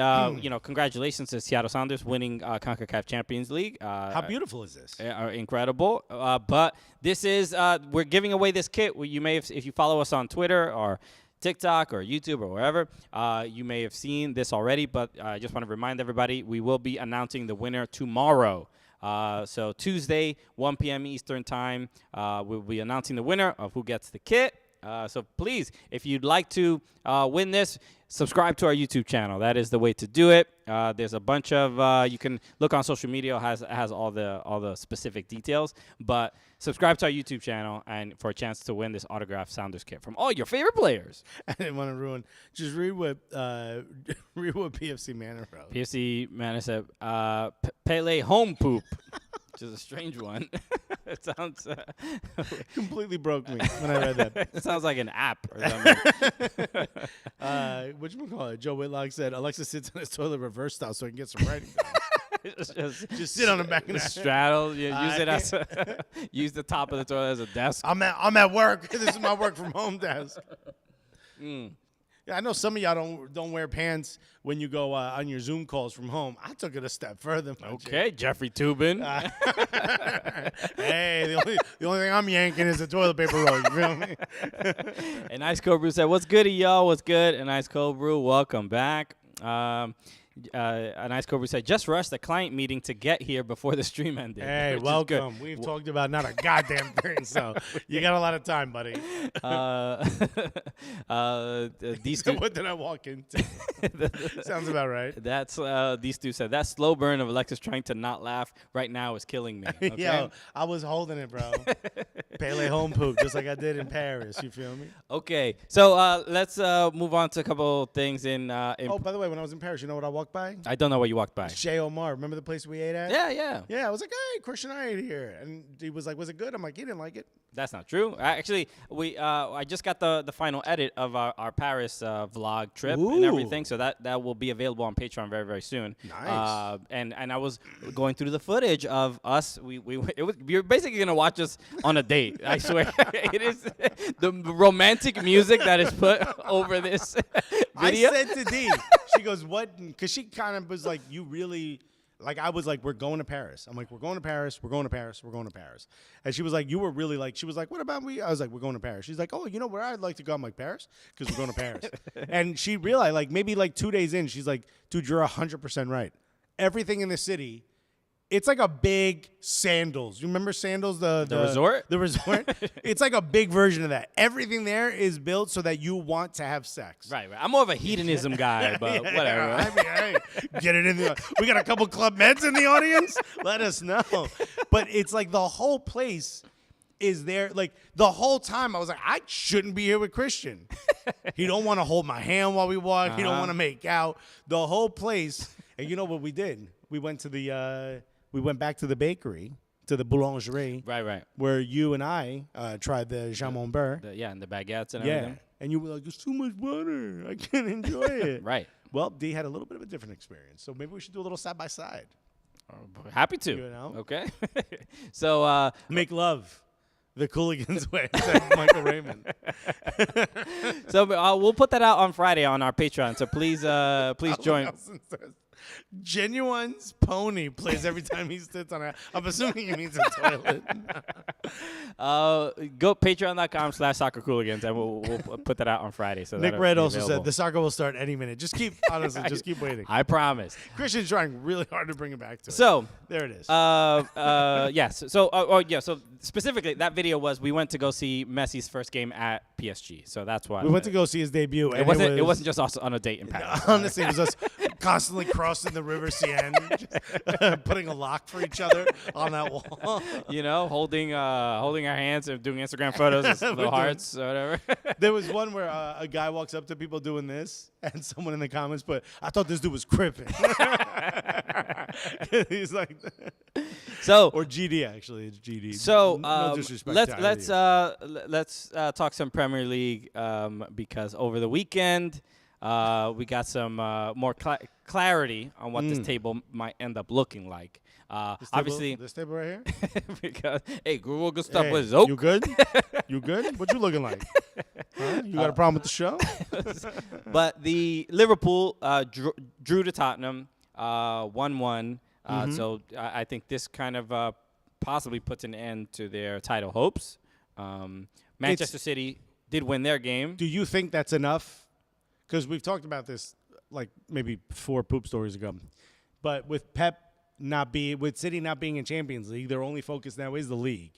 congratulations to Seattle Sounders winning CONCACAF Champions League. How beautiful is this? Incredible. But this is, we're giving away this kit. You may have, if you follow us on Twitter or TikTok or YouTube or wherever, you may have seen this already, but I just want to remind everybody, we will be announcing the winner tomorrow. So Tuesday, 1 p.m. Eastern time, we'll be announcing the winner of who gets the kit. So please, if you'd like to win this, subscribe to our YouTube channel. That is the way to do it. There's a bunch of you can look on social media. It has all the specific details. But subscribe to our YouTube channel and for a chance to win this autographed Sounders kit from all your favorite players. I didn't want to ruin. Just read what PFC Manor wrote. PFC Manor said, "Pele home poop," which is a strange one. It sounds completely broke me when I read that. It sounds like an app or something. Whatchamacallit? Joe Whitlock said Alexa sits on his toilet reverse style so he can get some writing done. Just sit on the back of the straddle. Use it as use the top of the toilet as a desk. I'm at work. This is my work from home desk. Yeah, I know some of y'all don't wear pants when you go on your Zoom calls from home. I took it a step further. Okay, Jeffrey Tubin. Hey, the only thing I'm yanking is the toilet paper roll. You feel me? And Ice Cold Brew said, "What's good, y'all? What's good?" And Ice Cold Brew, welcome back. A nice Cobra said, just rushed the client meeting to get here before the stream ended. Hey, welcome. We've talked about not a goddamn thing, so you got a lot of time, buddy. These What did I walk into? Sounds about right. That's these two said, that slow burn of Alexis trying to not laugh right now is killing me. Okay? Yo, I was holding it, bro. Pele home poop, just like I did in Paris. You feel me? Okay, so let's move on to a couple things in Oh, by the way, when I was in Paris, you know what I walked by? I don't know what you walked by. Chez Omar. Remember the place we ate at? Yeah. Yeah, I was like, hey, Christian, I ate here. And he was like, was it good? I'm like, he didn't like it. That's not true. Actually, I just got the final edit of our Paris vlog trip and everything, so that will be available on Patreon very, very soon. Nice. And I was going through the footage of us. You're basically gonna watch us on a date. I swear. It is the romantic music that is put over this video. I said to Dee, she goes, what? Because she kind of was like, you really, like, I was like, we're going to Paris. I'm like, we're going to Paris. We're going to Paris. We're going to Paris. And she was like, you were really like, she was like, what about me? I was like, we're going to Paris. She's like, oh, you know where I'd like to go? I'm like, Paris? Because we're going to Paris. And she realized, like, maybe like 2 days in, she's like, dude, you're 100% right. Everything in the city, it's like a big Sandals. You remember Sandals, the resort? The resort. It's like a big version of that. Everything there is built so that you want to have sex. Right. I'm more of a hedonism guy, but whatever. I mean, hey, get it in the. We got a couple Club Meds in the audience. Let us know. But it's like the whole place is there. Like the whole time, I was like, I shouldn't be here with Christian. He don't want to hold my hand while we walk. He don't want to make out. The whole place. And you know what we did? We went to the. We went back to the bakery, to the boulangerie. Right. Where you and I tried the jamon beurre. And the baguettes and everything. And you were like, there's too much butter. I can't enjoy it. Right. Well, Dee had a little bit of a different experience. So maybe we should do a little side-by-side. Happy to. You know? Okay. So make love the Cooligans way, said Michael Raymond. So we'll put that out on Friday on our Patreon. So please join. Nelson says, Genuine's pony plays every time he sits on it. I'm assuming he means a toilet. Go patreon.com/soccercooligans and we'll put that out on Friday. So Nick Red also said the soccer will start any minute. Just keep keep waiting. I promise. Christian's trying really hard to bring it back to it. So there it is. Yes. So specifically that video was we went to go see Messi's first game at PSG. So that's why we went to go see his debut. It wasn't just us on a date in Paris. Honestly, it was us constantly crossing the River Seine, just, putting a lock for each other on that wall. You know, holding our hands and doing Instagram photos, little hearts or whatever. There was one where a guy walks up to people doing this, and someone in the comments put, "I thought this dude was crippin'." He's like, or GD actually, it's GD. So no disrespect. let's talk some Premier League because over the weekend. We got some more clarity on what this table might end up looking like. Obviously, this table right here. Because Google good stuff Hey, was Zoke. You good? You good? What you looking like? Huh? You got a problem with the show? But the Liverpool drew to Tottenham 1-1. So I think this kind of possibly puts an end to their title hopes. Manchester City did win their game. Do you think that's enough? Because we've talked about this like maybe 4 poop stories ago. But with with City not being in Champions League, their only focus now is the league.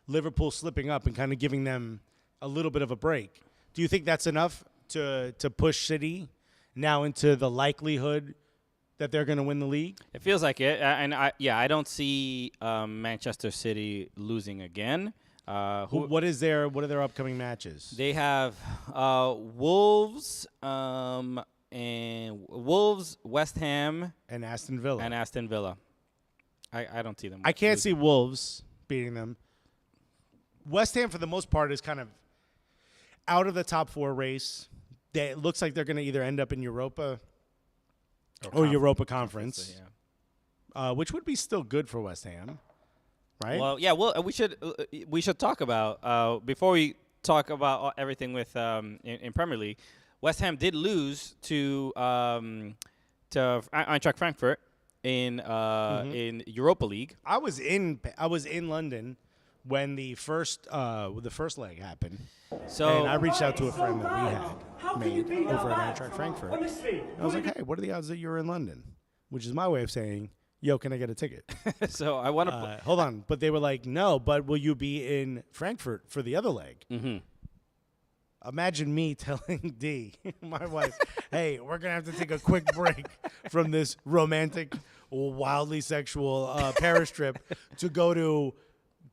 Liverpool slipping up and kind of giving them a little bit of a break. Do you think that's enough to push City now into the likelihood that they're going to win the league? It feels like it. And I don't see Manchester City losing again. What are their upcoming matches? They have Wolves, West Ham, and Aston Villa. I don't see them. I can't see Wolves beating them. West Ham, for the most part, is kind of out of the top 4 race. It looks like they're going to either end up in Europa or Europa Conference, which would be still good for West Ham. Right. Well, yeah. Well, we should talk about before we talk about everything with in Premier League. West Ham did lose to Eintracht Frankfurt in Europa League. I was in London when the first leg happened, So and I reached out to a friend that we had made over at Eintracht Frankfurt. I was like, hey, what are the odds that you're in London? Which is my way of saying, yo, can I get a ticket? So I want to hold on. But they were like, no, but will you be in Frankfurt for the other leg? Mm-hmm. Imagine me telling D, my wife, hey, we're going to have to take a quick break from this romantic, wildly sexual Paris trip to go to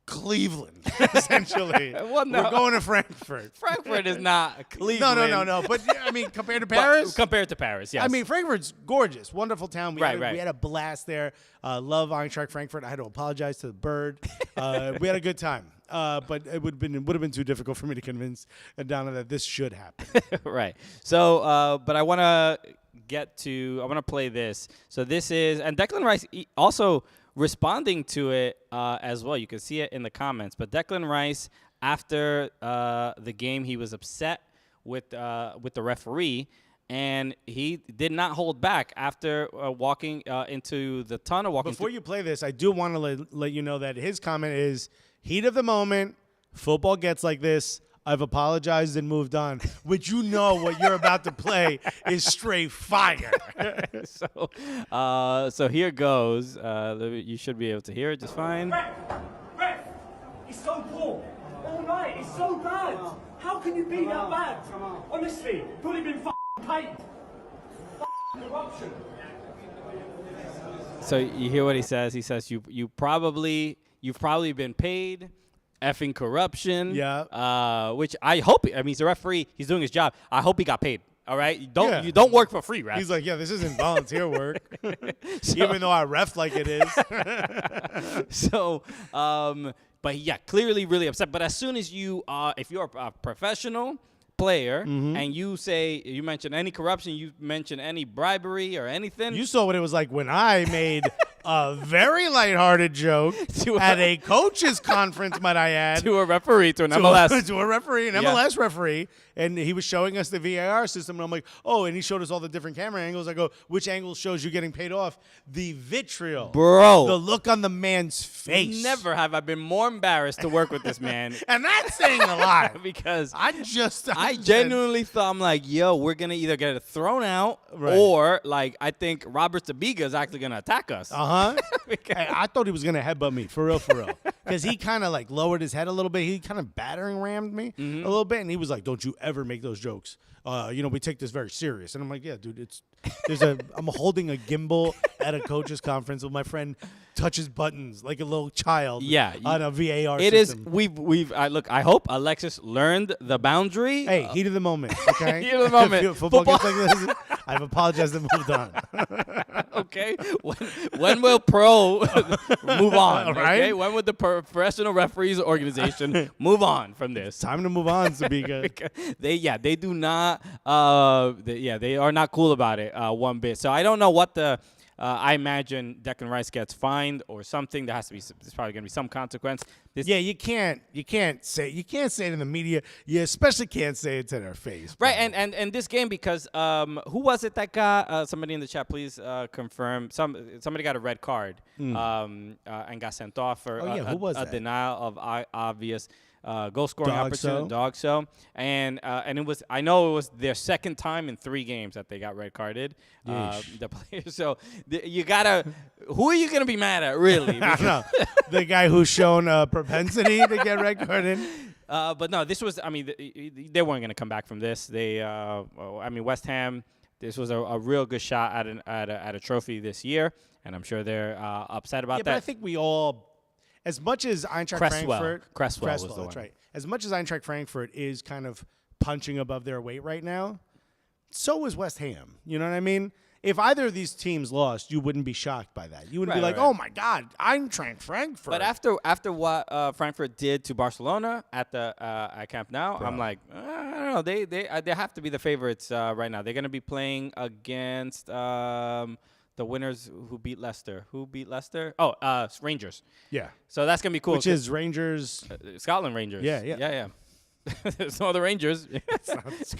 Cleveland, essentially. Well, no. We're going to Frankfurt. Frankfurt is not Cleveland. No. But, I mean, compared to Paris? Compared to Paris, yes. I mean, Frankfurt's gorgeous. Wonderful town. We Right. had a blast there. Love Eintracht Frankfurt. I had to apologize to the bird. We had a good time. But it would have been too difficult for me to convince Donna that this should happen. Right. So, but I want to play this. So this is, and Declan Rice also responding to it as well. You can see it in the comments. But Declan Rice, after the game, he was upset with the referee, and he did not hold back after walking into the tunnel. Before you play this, I do want to let you know that his comment is, heat of the moment, football gets like this, I've apologized and moved on, which you know what you're about to play is straight fire. So here goes. You should be able to hear it just fine. Ref, it's so poor. All night, it's so bad. How can you be that bad? Honestly, probably been paid. Corruption. So you hear what he says. He says you've probably been paid. Effing corruption. Yeah. Which I hope. I mean, he's a referee. He's doing his job. I hope he got paid. All right. You don't work for free, ref. He's like, yeah, this isn't volunteer work, even though I ref like it is. So, but yeah, clearly really upset. But as soon as if you're a professional player and you mention any corruption, you mention any bribery or anything. You saw what it was like when I made a very lighthearted joke at a coaches conference, might I add. To a referee, to an MLS. To a referee, an MLS referee. And he was showing us the VAR system. And I'm like, oh, and he showed us all the different camera angles. I go, which angle shows you getting paid off? The vitriol. Bro. The look on the man's face. Never have I been more embarrassed to work with this man. And that's saying a lot. Because I genuinely thought, I'm like, yo, we're going to either get it thrown out or, like, I think Robert Sabiga is actually going to attack us. Hey, I thought he was going to headbutt me, for real. Because he kind of, like, lowered his head a little bit. He kind of battering rammed me a little bit. And he was like, don't you ever make those jokes. We take this very serious. And I'm like, yeah, dude, I'm holding a gimbal at a coaches conference with my friend touches buttons like a little child on a VAR it system. Is, I hope Alexis learned the boundary. Hey, heat of the moment, okay? Heat of the moment. If football gets like this, I've apologized and moved on. Okay. When will pro move on? Right? Okay. When would the professional referees organization move on from this? Time to move on, Sabiga. They do not. They are not cool about it one bit. So I don't know what I imagine Declan Rice gets fined or something. There's probably going to be some consequence. You can't say it in the media. You especially can't say it to their face. Right, and this game, because who was it that got somebody in the chat? Please confirm. Somebody got a red card and got sent off for who was a that? denial of obvious goal scoring Dog opportunity. Dog show, and it was. I know it was their second time in 3 games that they got red carded. The players. So you gotta. Who are you gonna be mad at, really? I don't know. The guy who's shown propensity to get red carded. But no, this was. I mean, they weren't gonna come back from this. West Ham. This was a real good shot at a trophy this year, and I'm sure they're upset about that. But I think we all. As much as Eintracht Frankfurt, Cresswell was the that's one. right. As much as Eintracht Frankfurt is kind of punching above their weight right now, so is West Ham. You know what I mean? If either of these teams lost, you wouldn't be shocked by that. You wouldn't be like, "Oh my God, Eintracht Frankfurt." But after what Frankfurt did to Barcelona at Camp Nou, I'm like, I don't know. They have to be the favorites right now. They're going to be playing against. The winners who beat Leicester. Who beat Leicester? Oh, Rangers. Yeah. So that's going to be cool. Which is Rangers. Scotland Rangers. Yeah. There's no other Rangers.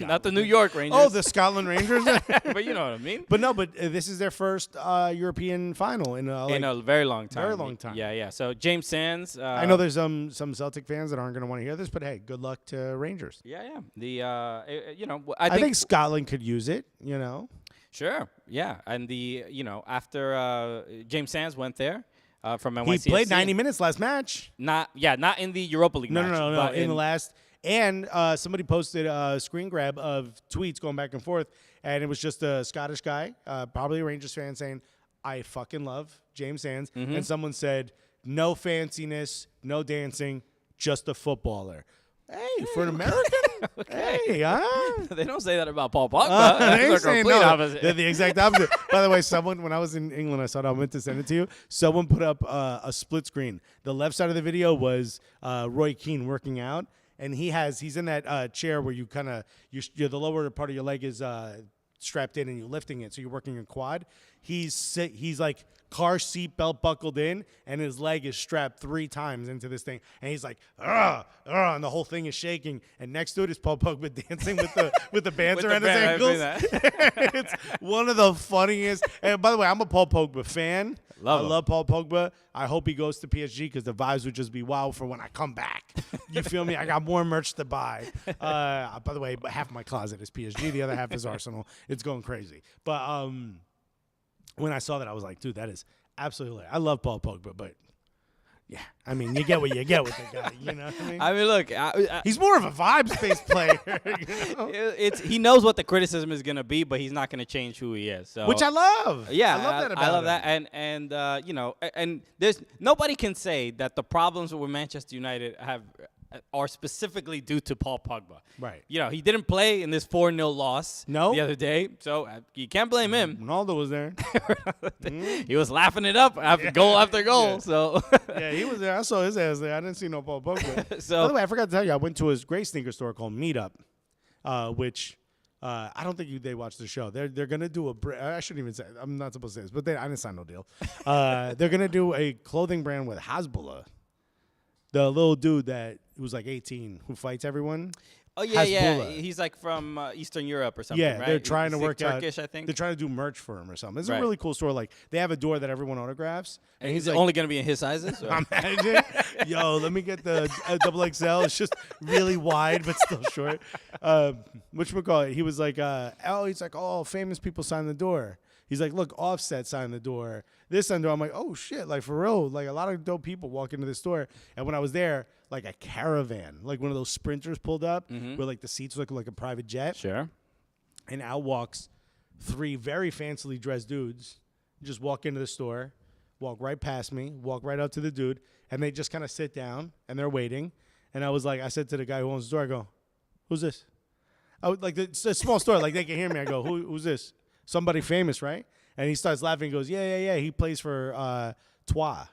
Not Not the New York Rangers. Oh, the Scotland Rangers. But you know what I mean. But no, this is their first European final in In a very long time. very long time. Yeah. So James Sands. I know there's some Celtic fans that aren't going to want to hear this, but hey, good luck to Rangers. Yeah. The I think Scotland could use it. Sure. Yeah. And after James Sands went there from NYCFC. He played 90 minutes last match. Not in the Europa League match. No. But In the last. And somebody posted a screen grab of tweets going back and forth, and it was just a Scottish guy, probably a Rangers fan, saying, I fucking love James Sands. Mm-hmm. And someone said, no fanciness, no dancing, just a footballer. Hey, for an American? Okay. Hey, huh? They don't say that about Paul Pogba. They ain't That's the saying complete no. opposite. They're the exact opposite. By the way, when I was in England, I saw it. I meant to send it to you. Someone put up a split screen. The left side of the video was Roy Keane working out. And he's in that chair where you kind of the lower part of your leg is strapped in and you're lifting it, so you're working your quad. He's like car seat belt buckled in, and his leg is strapped 3 times into this thing, and he's like, and the whole thing is shaking. And next to it is Paul Pogba dancing with the bands around his ankles. It's one of the funniest. And by the way, I'm a Paul Pogba fan. I love Paul Pogba. I hope he goes to PSG because the vibes would just be wow for when I come back. You feel me? I got more merch to buy. By the way, half my closet is PSG. The other half is Arsenal. It's going crazy. But when I saw that, I was like, dude, that is absolutely. I love Paul Pogba, but yeah, I mean, you get what you get with the guy. You know what I mean? I mean, look, he's more of a vibes-based player. He knows what the criticism is gonna be, but he's not gonna change who he is. So. Which I love. Yeah, I love that about him. I love that, and there's nobody can say that the problems with Manchester United are specifically due to Paul Pogba. Right. He didn't play in this 4-0 loss the other day, so you can't blame him. Ronaldo was there. He was laughing it up after goal after goal. Yeah. So yeah, he was there. I saw his ass there. I didn't see no Paul Pogba. So, by the way, I forgot to tell you, I went to his great sneaker store called Meetup, which I don't think they watched the show. They're gonna do I shouldn't even say it. I'm not supposed to say this, but I didn't sign no deal. They're gonna do a clothing brand with Hasbulla, the little dude that was like 18 who fights everyone. Oh yeah, Hasbulla. He's like from Eastern Europe or something. Yeah, right? they're trying to He's work Turkish, out. I think. They're trying to do merch for him or something. It's Right. a really cool store. Like they have a door that everyone autographs, and He's he's like, only gonna be in his sizes. Or? imagine, yo, let me get the double XL. It's just really wide but still short. Whatchamacallit, he was like, he's like, oh, famous people sign the door. He's like, look, Offset signed the door. This signed the door. I'm like, oh shit, like for real, like a lot of dope people walk into this store. And when I was there, like a caravan, like one of those sprinters pulled up, where like the seats look like a private jet. Sure. And out walks 3 very fancily dressed dudes. Just walk into the store, walk right past me, walk right up to the dude, and they just kind of sit down and they're waiting. And I said to the guy who owns the store, I go, who's this? It's a small store, like they can hear me. I go, who's this? Somebody famous, right? And he starts laughing. He goes, yeah. He plays for Troyes.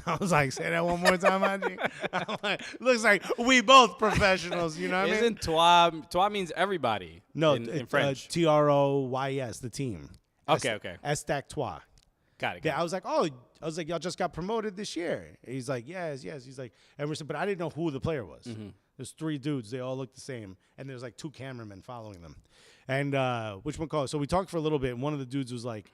I was like, say that one more time, Andy. I'm like, looks like we both professionals, you know what I mean? Isn't Troyes means everybody? No, in French. Troyes, the team. Okay. Estac Troyes. Got it. Yeah, I was like, y'all just got promoted this year. He's like, yes. He's like, but I didn't know who the player was. Mm-hmm. There's 3 dudes. They all look the same. And there's like 2 cameramen following them. And so we talked for a little bit. And one of the dudes was like,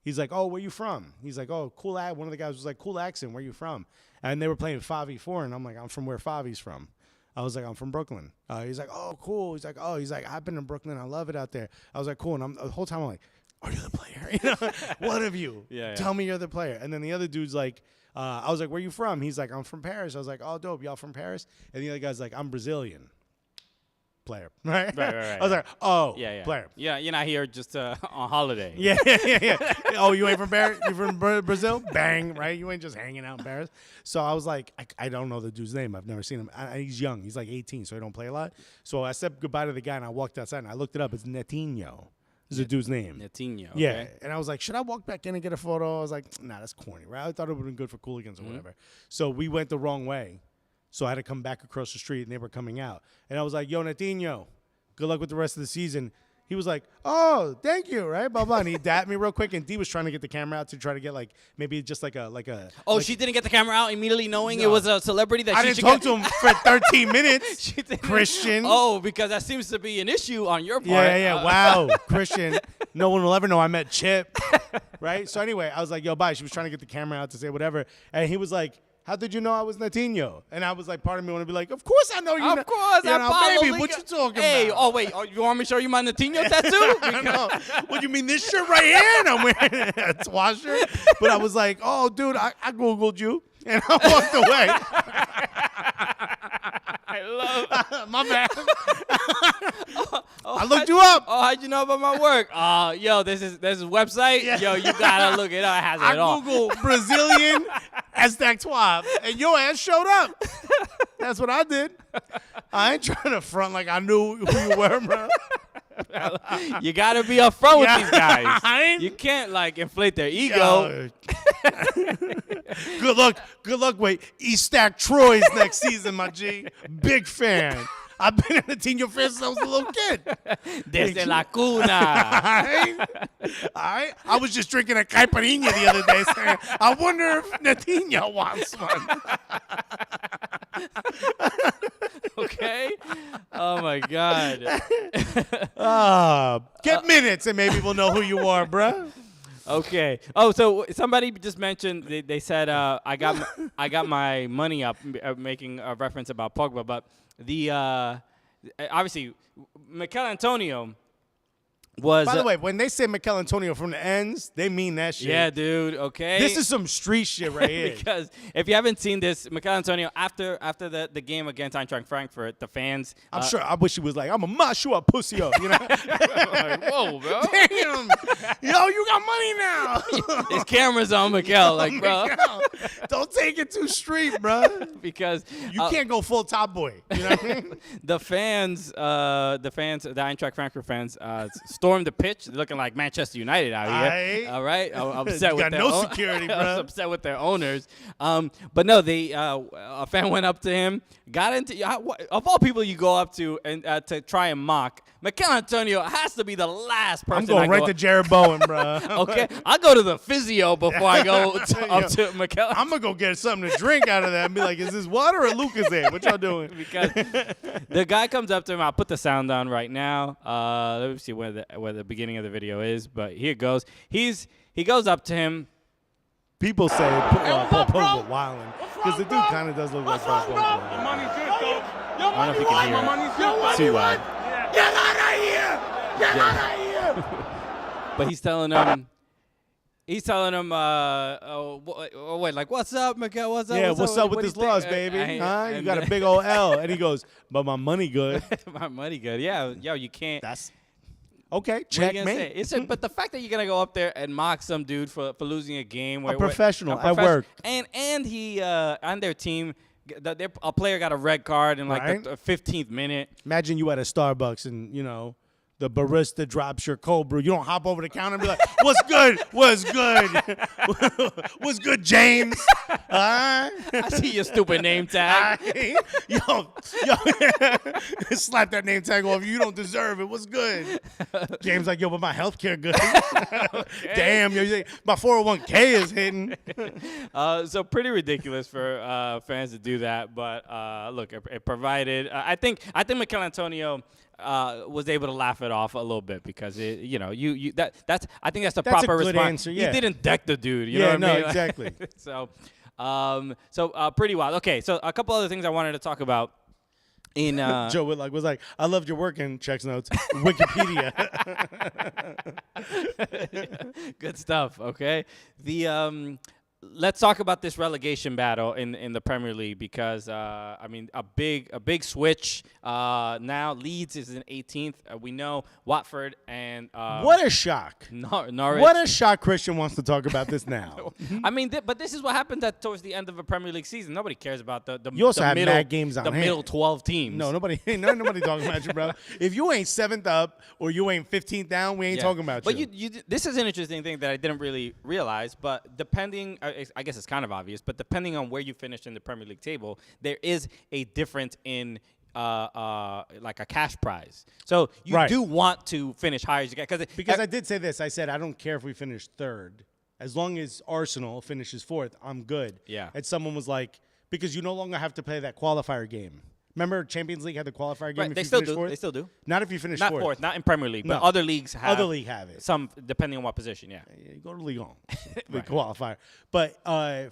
he's like, oh, where you from? He's like, oh, cool. One of the guys was like, cool accent. Where you from? And they were playing 5v4. And I'm like, I'm from where Favi's from. I was like, I'm from Brooklyn. He's like, oh, cool. He's like, I've been in Brooklyn. I love it out there. I was like, cool. And the whole time I'm like, are you the player? One of you. Yeah. Tell me you're the player. And then the other dude's like, I was like, where you from? He's like, I'm from Paris. I was like, oh, dope. Y'all from Paris? And the other guy's like, I'm Brazilian. Player. Right? Right. I was like, oh, Yeah. player. Yeah, you're not here just on holiday. Yeah. Oh, you ain't from Paris? You from Brazil? Bang, right? You ain't just hanging out in Paris. So I was like, I don't know the dude's name. I've never seen him. He's young. He's like 18, so he don't play a lot. So I said goodbye to the guy, and I walked outside, and I looked it up. It's Netinho. Is the dude's name. Netinho. Yeah. Okay. And I was like, should I walk back in and get a photo? I was like, nah, that's corny, right? I thought it would have been good for Cooligans or whatever. So we went the wrong way. So I had to come back across the street, and they were coming out. And I was like, yo, Netinho, good luck with the rest of the season. He was like, "Oh, thank you," right? Blah blah. And he dapped me real quick. And D was trying to get the camera out to try to get like maybe just like a. Oh, like, she didn't get the camera out immediately, knowing it was a celebrity that I she didn't should talk get. to him for 13 minutes. She didn't. Christian. Oh, because that seems to be an issue on your part. Yeah. Wow, Christian. No one will ever know I met Chip, right? So anyway, I was like, "Yo, bye." She was trying to get the camera out to say whatever, and he was like, "How did you know I was Latino?" And I was like, part of me want to be like, "Of course I know you. Of course, I follow baby. Liga. What you talking Hey, about?" oh wait, you want me to show you my Latino tattoo? I know. What do you mean, this shirt right here? And I'm wearing a Twa shirt. But I was like, "Oh, dude, I Googled you," and I walked away. I love. My bad. I looked you up. Oh, how'd you know about my work? Yo, this is website. Yeah. Yo, you gotta look it up. It has it I all. Googled Brazilian Aztec and your ass showed up. That's what I did. I ain't trying to front like I knew who you were, bro. You gotta be upfront with these guys. I ain't- You can't like inflate their ego. Yo. Good luck. Wait, Stack Troy's next season, my G. Big fan. I've been a Latino fan since I was a little kid. Desde la cuna. All right. I was just drinking a caipirinha the other day saying, I wonder if Latino wants one. Okay. Oh my God. Get minutes and maybe we'll know who you are, bruh. Okay. Oh, so somebody just mentioned they said I got my money up, making a reference about Pogba, but the obviously Mikel Antonio was. By the way, when they say Mikel Antonio from the ends, they mean that shit. Yeah, dude. Okay. This is some street shit right here. Because if you haven't seen this, Mikel Antonio after the game against Eintracht Frankfurt, the fans. I'm sure. I wish he was like, I'm a mash you a pussy up, you know? Like, whoa, bro. Damn. Yo, you got money now. His camera's on Mikel, like, bro. Miguel, don't take it too street, bro. Because You can't go full top boy. You know what I mean? the Eintracht Frankfurt fans, stormed the pitch, looking like Manchester United out here. All right, I'm upset with got their no security, I was bro. upset with their owners. But no, a fan went up to him, got into. Of all people, you go up to and to try and mock. Mikel Antonio has to be the last person. I'm going right to Jared Bowen, bro. Okay, I'll go to the physio before I go up to Mikel. I'm going to go get something to drink out of that and be like, is this water or Lucozade? What y'all doing? Because the guy comes up to him. I'll put the sound on right now. Let me see where the beginning of the video is. But here it goes. He goes up to him. People say Paul Pogba wilding because the dude kind of does look like Paul Pogba. I don't know if you can hear it. Too loud. Get out of here! Get out of here! But he's telling him. Wait, like, what's up, Mikel? What's up? Yeah, what's up with this loss, baby? Huh? You got a big old L. And he goes, but my money good. My money good. Yeah, yo, you can't. That's okay. What are you gonna say? Checkmate. But the fact that you're gonna go up there and mock some dude for losing a game, A professional at work. and he on their team, a player got a red card in like Right. the 15th minute. Imagine you at a Starbucks and, you know, the barista drops your cold brew. You don't hop over the counter and be like, what's good? What's good? What's good, James? I see your stupid name tag. Yo, slap that name tag off. You don't deserve it. What's good? James like, yo, but my healthcare good. Damn, yo, my 401k is hitting. So pretty ridiculous for fans to do that. But look, it provided. I think Mikel Antonio was able to laugh it off a little bit because I think that's the proper a good response. answer, yeah. He didn't deck the dude. You know what I mean? Exactly. So pretty wild. Okay, so a couple other things I wanted to talk about. In Joe Whitlock was like, I loved your work in checks notes. Wikipedia. Good stuff. Okay, let's talk about this relegation battle in the Premier League because a big switch. Now Leeds is in 18th. We know Watford and What a shock. Norwich. What a shock Christian wants to talk about this now. I mean, but this is what happens towards the end of a Premier League season. Nobody cares about the You also have middle, mad games on the hand. middle 12 teams. No, nobody talking about you, bro. If you ain't 7th up or you ain't 15th down, we ain't talking about but you. This is an interesting thing that I didn't really realize, but depending, I guess it's kind of obvious, but depending on where you finish in the Premier League table, there is a difference in like a cash prize. So you Right. do want to finish higher as you get. Because I did say this. I said, I don't care if we finish third. As long as Arsenal finishes fourth, I'm good. Yeah. And someone was like, because you no longer have to play that qualifier game. Remember Champions League had the qualifier game? Right, if they you still finish do. fourth? They still do. Not if you finish Not fourth. fourth, not in Premier League, but No. other leagues have. Other league have it. Some, depending on what position, yeah. You go to Ligue 1, the qualifier. But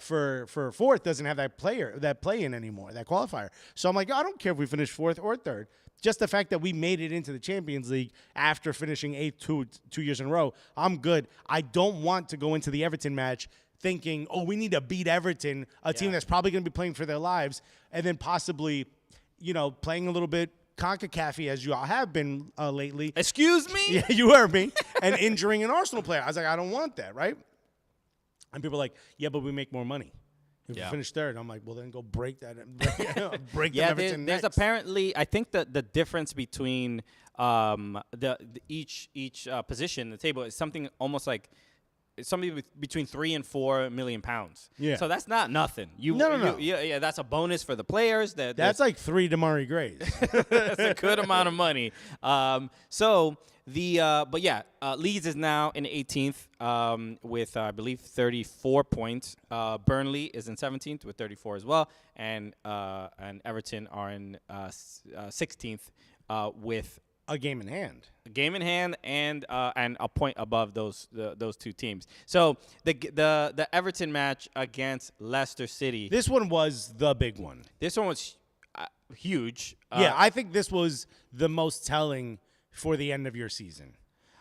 for fourth, doesn't have that play-in anymore, that qualifier. So I'm like, I don't care if we finish fourth or third. Just the fact that we made it into the Champions League after finishing eighth 2 years in a row, I'm good. I don't want to go into the Everton match thinking, oh, we need to beat Everton, a team that's probably going to be playing for their lives, and then possibly, playing a little bit CONCACAF as you all have been lately. Excuse me? Yeah, you heard me. And injuring an Arsenal player. I was like, I don't want that, right? And people are like, yeah, but we make more money if we finish third. I'm like, well, then go break that. Break Yeah, them Everton there's next. apparently, I think that the difference between each position in the table is something almost like it's something between 3 and 4 million pounds. Yeah. So that's not nothing. No. Yeah, that's a bonus for the players. That's like 3 Damari Grays. That's a good amount of money. Leeds is now in 18th with, I believe, 34 points. Burnley is in 17th with 34 as well. And Everton are in 16th with a game in hand. a game in hand and a point above those two teams. So the Everton match against Leicester City. This one was the big one. This one was huge. I think this was the most telling for the end of your season.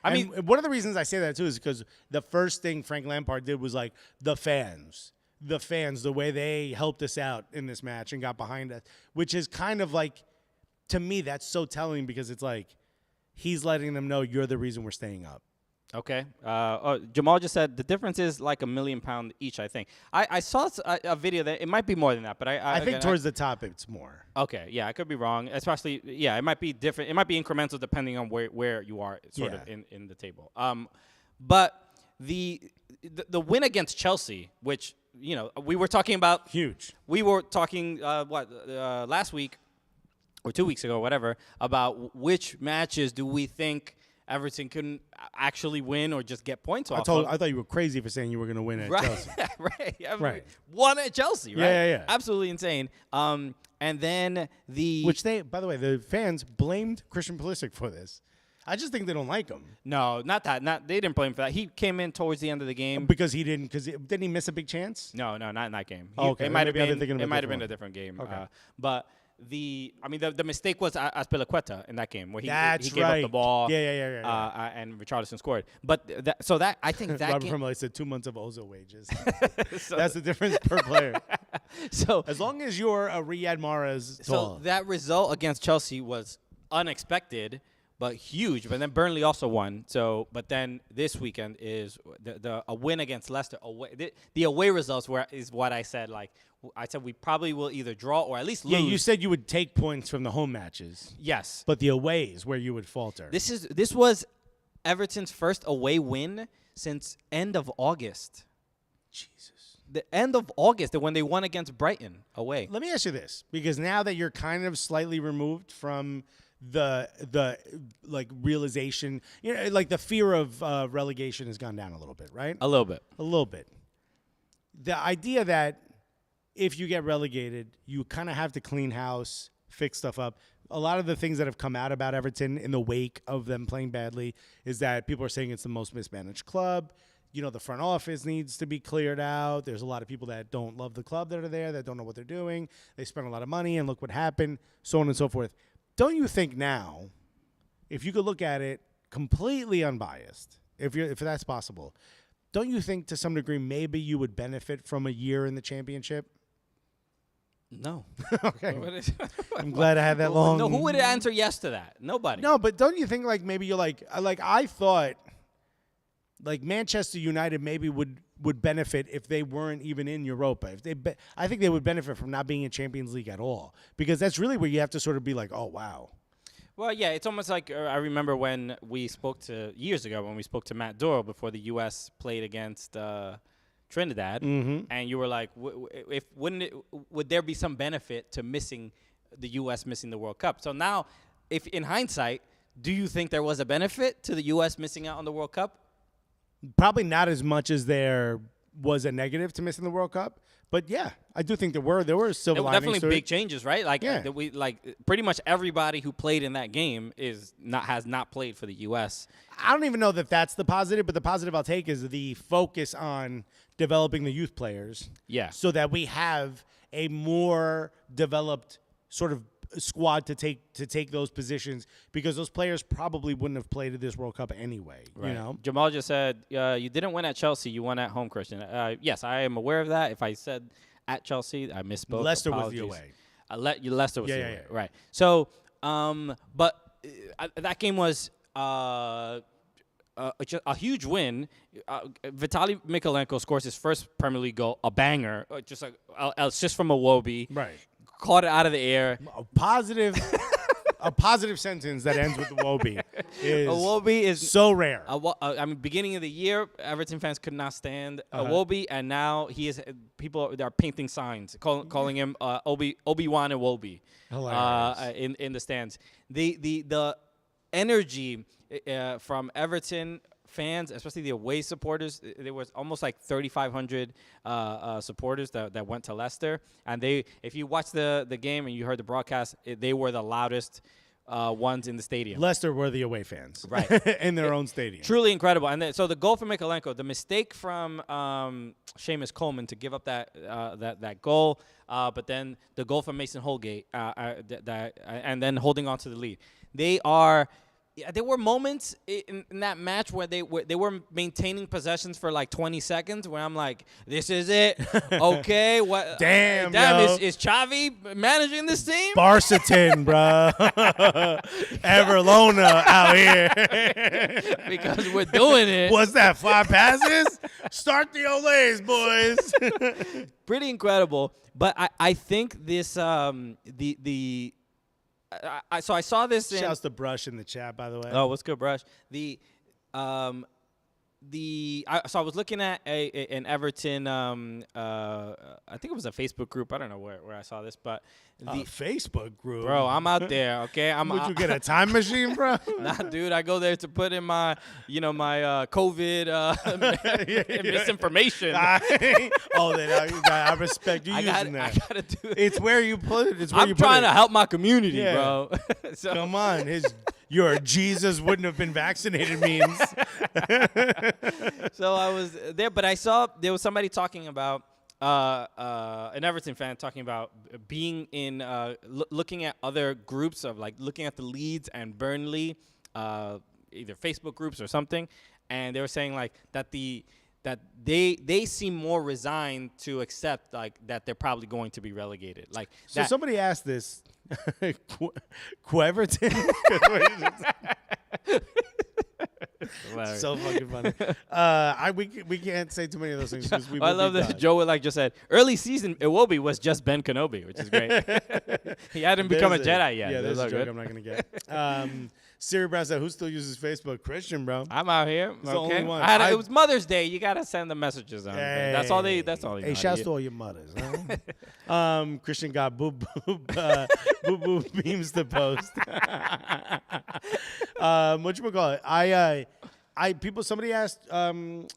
I mean, one of the reasons I say that, too, is because the first thing Frank Lampard did was, like, the fans, the way they helped us out in this match and got behind us, which is kind of like, to me, that's so telling because it's like he's letting them know you're the reason we're staying up. Okay. Jamal just said the difference is like £1 million each, I think. I saw a video that it might be more than that, but I think towards the top it's more. Okay, yeah, I could be wrong. Especially, yeah, it might be different. It might be incremental depending on where you are sort of in the table. But the win against Chelsea, which, we were talking about. Huge. We were talking, last week or 2 weeks ago, whatever, about which matches do we think Everton couldn't actually win or just get points off of. I thought you were crazy for saying you were going to win at Chelsea. Right. Right. Won at Chelsea, right? Yeah. Absolutely insane. And then Which by the way, the fans blamed Christian Pulisic for this. I just think they don't like him. No, not that. They didn't blame him for that. He came in towards the end of the game. Because didn't he miss a big chance? No, not in that game. Okay. It might have Maybe been. I'm thinking of It a might have different been a different game. Okay. But the mistake was Azpilicueta in that game where he That's gave right. up the ball. Yeah. And Richarlison scored. But I think that Robert game. Firmino said 2 months of Ozil wages. So- That's the difference per player. So As long as you're a Riyad Mahrez tall. So that result against Chelsea was unexpected, but huge. But then Burnley also won. So, but then this weekend is a win against Leicester. The away results is what I said. Like I said, we probably will either draw or at least lose. Yeah, you said you would take points from the home matches. Yes, But the away is where you would falter. this was Everton's first away win since end of August. Jesus. The end of August, when they won against Brighton away. Let me ask you this, because now that you're kind of slightly removed from the like realization, like the fear of relegation has gone down a little bit, right? A little bit. A little bit. The idea that if you get relegated, you kind of have to clean house, fix stuff up. A lot of the things that have come out about Everton in the wake of them playing badly is that people are saying it's the most mismanaged club. The front office needs to be cleared out. There's a lot of people that don't love the club that are there, that don't know what they're doing. They spend a lot of money, and look what happened, so on and so forth. Don't you think now, if you could look at it completely unbiased, if that's possible, don't you think to some degree maybe you would benefit from a year in the championship? No. Okay. I'm glad I had that long. No, who would answer yes to that? Nobody. No, but don't you think like maybe you're like I thought like Manchester United maybe would benefit if they weren't even in Europa. I think they would benefit from not being in Champions League at all, because that's really where you have to sort of be like, oh wow. Well, yeah, it's almost like I remember when we spoke to years ago when we spoke to Matt Doyle before the U.S. played against Trinidad, and you were like, would there be some benefit to missing the U.S. missing the World Cup. So now, if in hindsight, do you think there was a benefit to the U.S. missing out on the World Cup? Probably not as much as there was a negative to missing the World Cup. But yeah, I do think there were silver There were linings definitely to big it. changes, right? Like Yeah. pretty much everybody who played in that game has not played for the U.S. I don't even know that that's the positive, but the positive I'll take is the focus on developing the youth players. Yeah. So that we have a more developed sort of squad to take those positions, because those players probably wouldn't have played at this World Cup anyway. Right. You know? Jamal just said, you didn't win at Chelsea, you won at home, Christian. Yes, I am aware of that. If I said at Chelsea, I misspoke. Leicester Apologies. was the away. Leicester was the Yeah, away. yeah. Right. So, but that game was just a huge win. Vitaly Mykolenko scores his first Premier League goal, a banger, just like assist from Iwobi. Right. Caught it out of the air. A positive sentence that ends with Iwobi is so rare. I mean, beginning of the year, Everton fans could not stand Iwobi, and now people are painting signs calling him Obi-Wan Iwobi in the stands. The energy from Everton fans, especially the away supporters, there was almost like 3,500 supporters that went to Leicester, and if you watched the game and you heard the broadcast, they were the loudest ones in the stadium. Leicester were the away fans, right, in their own stadium. Truly incredible. And so the goal for Mykolenko, the mistake from Seamus Coleman to give up that goal, but then the goal from Mason Holgate, and then holding on to the lead. There were moments in that match where they were maintaining possessions for like 20 seconds where I'm like, this is it. Okay. What? Damn, is Xavi managing this team? Barcetin, bro. Everlona out here. Because we're doing it. What's that, 5 passes? Start the Olays, boys. Pretty incredible. But I think this, so I saw this. Shouts to Brush in the chat, by the way. Oh, what's good, Brush? So I was looking at an Everton. I think it was a Facebook group. I don't know where I saw this, but the Facebook group, bro. I'm out there. Okay, Would you get a time machine, bro? Nah, dude. I go there to put in my COVID misinformation. I respect you using that. I gotta do it. It's where you put it. It's where I'm trying to help my community, bro. So, come on, your Jesus wouldn't have been vaccinated means. So I was there, but I saw there was somebody talking about an Everton fan talking about being in looking at other groups of like looking at the Leeds and Burnley either Facebook groups or something, and they were saying like that they seem more resigned to accept like that they're probably going to be relegated. Like so somebody asked this Everton. So fucking funny. We can't say too many of those things because we. I love that Joe like just said early season Iwobi was just Ben Kenobi, which is great. He hadn't become a Jedi yet. Yeah, there's a joke I'm not gonna get. Siri Brown said, "Who still uses Facebook?" Christian, bro. I'm out here. The only one. It was Mother's Day. You gotta send the messages on. Hey, that's all they. Hey, shouts to all your mothers. Huh? Christian got boo beams to post. Whatchamacallit? Somebody asked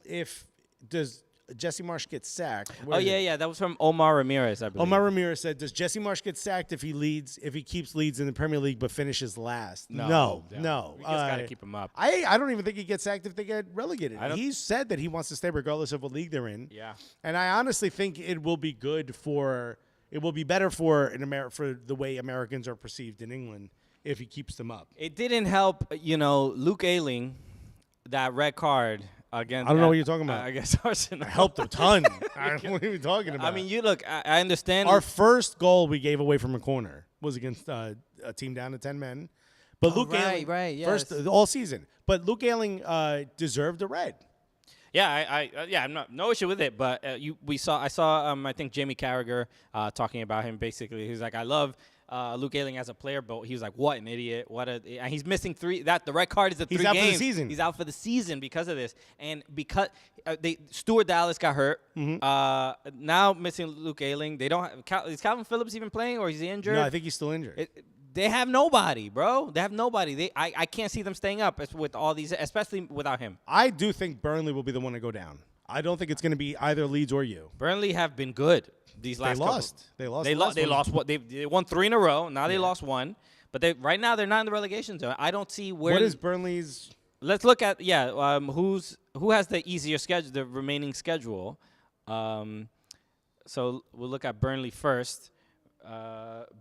if does Jesse Marsh get sacked? Yeah. That was from Omar Ramirez, I believe. Omar Ramirez said, "Does Jesse Marsh get sacked if he keeps Leeds in the Premier League but finishes last?" No. We just gotta keep him up. I don't even think he gets sacked if they get relegated. He's said that he wants to stay regardless of what league they're in. Yeah. And I honestly think it will be better for the way Americans are perceived in England if he keeps them up. It didn't help, Luke Ayling, that red card. Against, I don't know what you're talking about. I guess Arsenal helped a ton. What are you talking about? I mean, you look. I understand. Our first goal we gave away from a corner was against a team down to 10 men. But Luke Ayling, right, first all season. But Luke Ayling deserved a red. Yeah, I'm not no issue with it, but I saw I think Jamie Carragher talking about him. Basically, he's like, I love Luke Ayling as a player, but he was like, what an idiot! And he's missing 3. The red card is the 3 games. He's out for the season. He's out for the season because of this, and because Stuart Dallas got hurt. Now missing Luke Ayling. They don't have, is Calvin Phillips even playing, or is he injured? No, I think he's still injured. They have nobody, bro. They have nobody. I can't see them staying up with all these, especially without him. I do think Burnley will be the one to go down. I don't think it's going to be either Leeds or you. Burnley have been good these last couple. They lost what they won 3 in a row. Now they lost 1, but right now they're not in the relegation zone. I don't see where. What is Burnley's? Let's look at who has the easier schedule, the remaining schedule. So we'll look at Burnley first.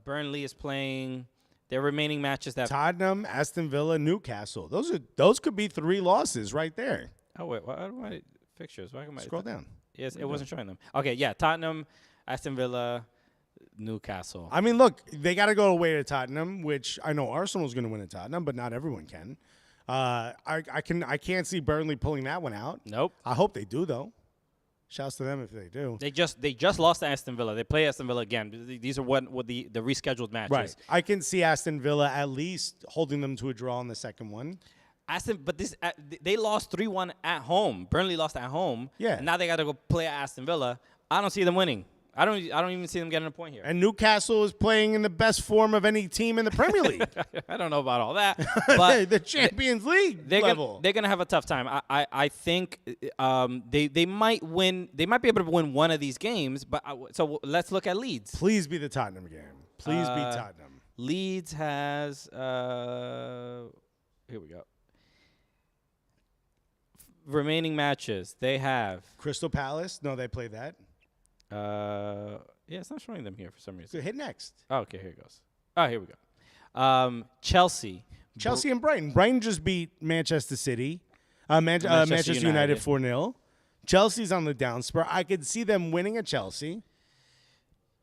Burnley is playing their remaining matches. That Tottenham, Aston Villa, Newcastle. Those could be 3 losses right there. Oh wait, why do I fixtures? Why am I scroll down? Yes, it wasn't showing them. Okay, yeah, Tottenham, Aston Villa, Newcastle. I mean, look, they got to go away to Tottenham, which I know Arsenal's going to win at Tottenham, but not everyone can. I can't see Burnley pulling that one out. Nope. I hope they do though. Shouts to them if they do. They just lost to Aston Villa. They play Aston Villa again. These are what the rescheduled matches. Right. I can see Aston Villa at least holding them to a draw in the second one. They lost 3-1 at home. Burnley lost at home. Yeah. And now they got to go play at Aston Villa. I don't see them winning. I don't even see them getting a point here. And Newcastle is playing in the best form of any team in the Premier League. I don't know about all that, but the Champions League level. They're gonna have a tough time. I think they might win. They might be able to win one of these games. But so let's look at Leeds. Please be the Tottenham game. Please be Tottenham. Leeds has here we go. Remaining matches they have Crystal Palace. No, they played that. Yeah, it's not showing them here for some reason. So hit next. Oh, okay, here it goes. Oh, here we go. Chelsea and Brighton. Brighton just beat Manchester City. Manchester United 4-0. Chelsea's on the down spur. I could see them winning at Chelsea.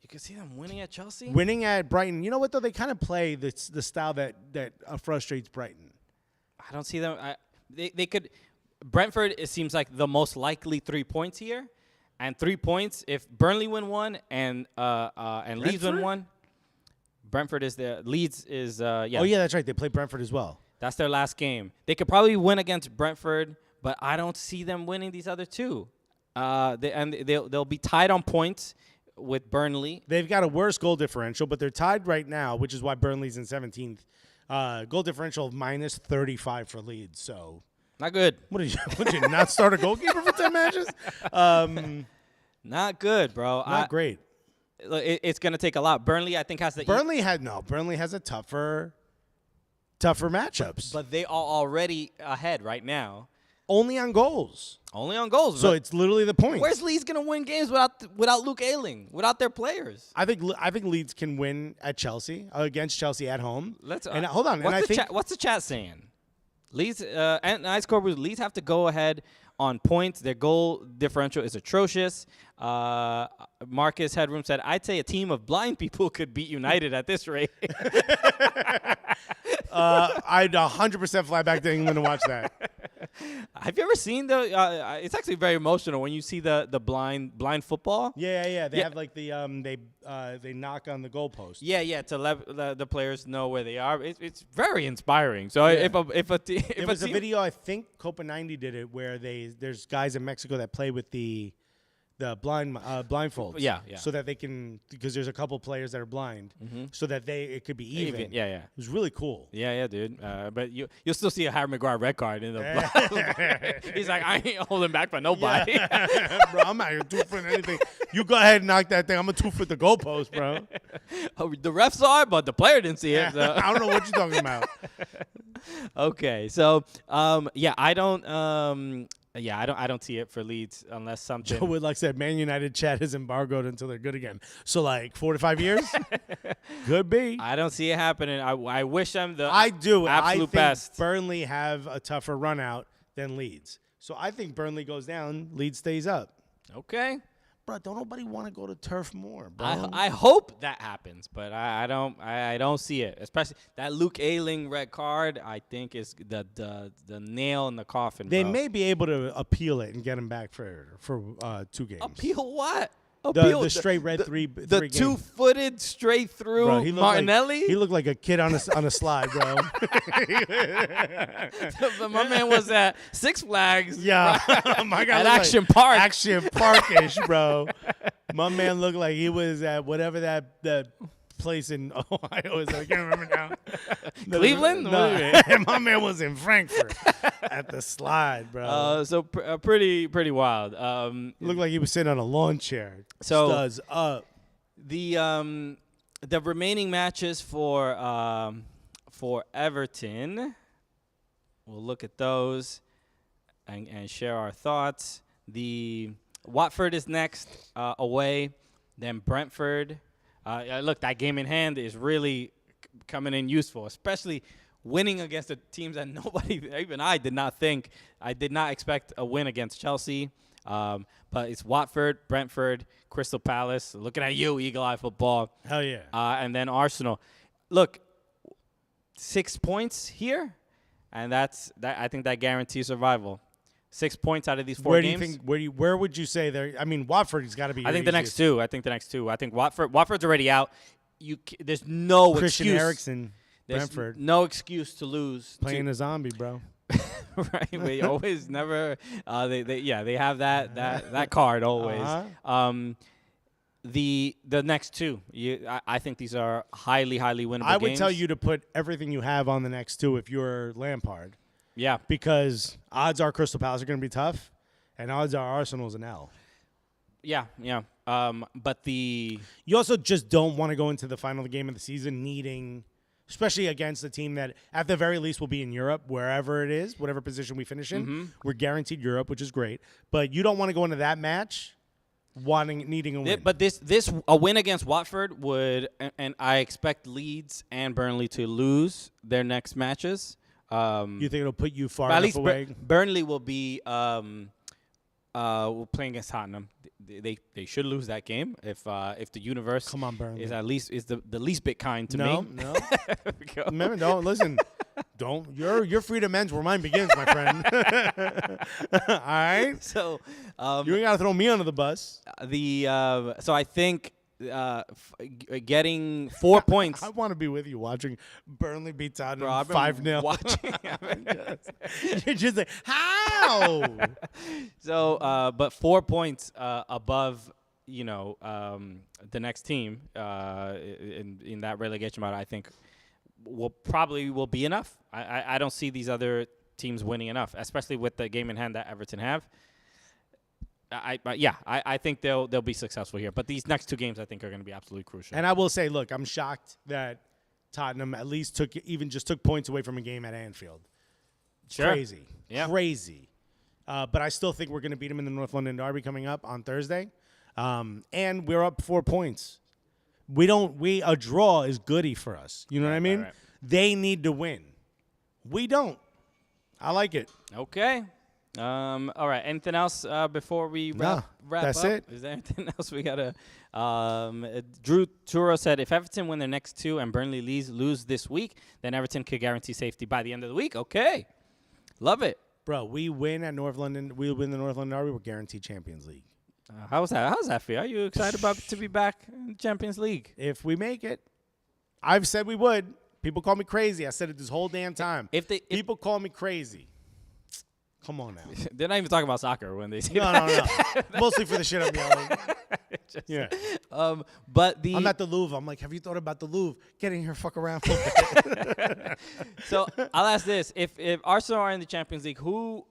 You could see them winning at Chelsea? Winning at Brighton. You know what, though? They kind of play the style that frustrates Brighton. I don't see them. They could. Brentford, it seems like the most likely 3 points here. And 3 points, if Burnley win 1 and Leeds win 1, Brentford is there. Leeds is yeah. Oh yeah, that's right. They play Brentford as well. That's their last game. They could probably win against Brentford, but I don't see them winning these other 2. They'll be tied on points with Burnley. They've got a worse goal differential, but they're tied right now, which is why Burnley's in 17th. Goal differential of minus 35 for Leeds. So. Not good. What did you not start a goalkeeper for 10 matches? Not good, bro. Not great. It's going to take a lot. Burnley, I think, has the Burnley has a tougher matchups. But they are already ahead right now. Only on goals. So it's literally the point. Where's Leeds going to win games without Luke Ayling, without their players? I think Leeds can win at Chelsea, against Chelsea at home. Hold on. What's the chat saying? Leeds and Ice Corbus, Leeds have to go ahead on points. Their goal differential is atrocious. Marcus Headroom said, I'd say a team of blind people could beat United at this rate. I'd 100% fly back to England to watch that. Have you ever seen it's actually very emotional when you see the blind football. Yeah. They have like they knock on the goalpost. Yeah, to let the players know where they are. It's very inspiring. So if it was a video, I think Copa 90 did it, where there's guys in Mexico that play with the blindfolds. Yeah. So that they can, because there's a couple players that are blind, so that it could be even. Yeah. It was really cool. Yeah, dude. But you'll still see a Harry Maguire red card in the. He's like, I ain't holding back for nobody. Yeah. Bro, I'm not here 2-foot anything. You go ahead and knock that thing. I'm a 2-foot the goalpost, bro. The refs saw it, but the player didn't see it. So. I don't know what you're talking about. Okay, so I don't. I don't see it for Leeds unless something. Joe Whitlock said Man United chat is embargoed until they're good again. So like 4 to 5 years? Could be. I don't see it happening. I wish them the absolute I think best. Burnley have a tougher run out than Leeds. So I think Burnley goes down, Leeds stays up. Okay. bro, don't nobody want to go to turf more, bro. I hope that happens, but I don't see it. Especially that Luke Ayling red card, I think is the nail in the coffin. They bro. may be able to appeal it and get him back for 2 games. Appeal what? The straight red three the games. 2-footed straight through Bro, he looked Martinelli. He looked like a kid on a slide, bro. But my man was at Six Flags. Yeah, my guy At looked Action like Park. Action Park-ish, bro. My man looked like he was at whatever that place in Ohio is. I can't remember now. Cleveland? No, my man was in Frankfurt at the slide, bro. So pretty wild. Looked like he was sitting on a lawn chair. So Studs up. the remaining matches for Everton, we'll look at those and share our thoughts. The Watford is next away, then Brentford. Look, that game in hand is really coming in useful, especially winning against the teams that nobody, even I did not expect a win against Chelsea. But it's Watford, Brentford, Crystal Palace. Looking at you, Eagle Eye Football. Hell yeah. And then Arsenal. Look, 6 points here, and I think that guarantees survival. 6 points out of these 4 games. Where would you say there? I mean, Watford's got to be. I think the next two. I think Watford's already out. There's no Christian excuse. Eriksen, There's Brentford no excuse to lose. playing a zombie, bro. Right? We always never. They have that card always. Uh-huh. The next two. I think these are highly winnable. I would games. tell you to put everything you have on the next two if you're Lampard, Yeah. because odds are Crystal Palace are going to be tough, and odds are Arsenal's an L. Yeah. But You also just don't want to go into the final game of the season needing, especially against a team that at the very least will be in Europe, wherever it is, whatever position we finish in. Mm-hmm. We're guaranteed Europe, which is great. But you don't want to go into that match needing a win. But this a win against Watford would, and I expect Leeds and Burnley to lose their next matches. You think it'll put you far But at enough least away? Burnley will be playing against Tottenham. They should lose that game if the universe Come on, Burnley. is at least the least bit kind to me. No. Remember, don't listen. Don't. Your freedom ends where mine begins, my friend. All right. So You ain't gotta throw me under the bus. so I think getting 4 points. I want to be with you watching Burnley beat Tottenham Bro, I've been 5-0. watching. You're just like, how? So, but 4 points above, the next team in that relegation battle, I think will be enough. I don't see these other teams winning enough, especially with the game in hand that Everton have. I think they'll be successful here. But these next 2 games, I think, are going to be absolutely crucial. And I will say, look, I'm shocked that Tottenham at least took points away from a game at Anfield. Sure. Crazy. Yeah. Crazy. But I still think we're going to beat them in the North London Derby coming up on Thursday. And we're up 4 points. A draw is goody for us. You know what I mean? Right. They need to win. We don't. I like it. Okay. All right. Anything else before we wrap that's up? it. Is there anything else we gotta? Drew Turo said, if Everton win their next 2 and Burnley lose this week, then Everton could guarantee safety by the end of the week. Okay, love it, Bro, we win at North London. We win the North London Derby. We're guaranteed Champions League. How's that feel? Are you excited to be back in Champions League? If we make it, I've said we would. People call me crazy. I said it this whole damn time. People call me crazy. Come on now. They're not even talking about soccer when they say No. Mostly for the shit I'm yelling. Yeah. But I'm at the Louvre. I'm like, have you thought about the Louvre? Get in here, fuck around for a bit. So I'll ask this: If Arsenal are in the Champions League, who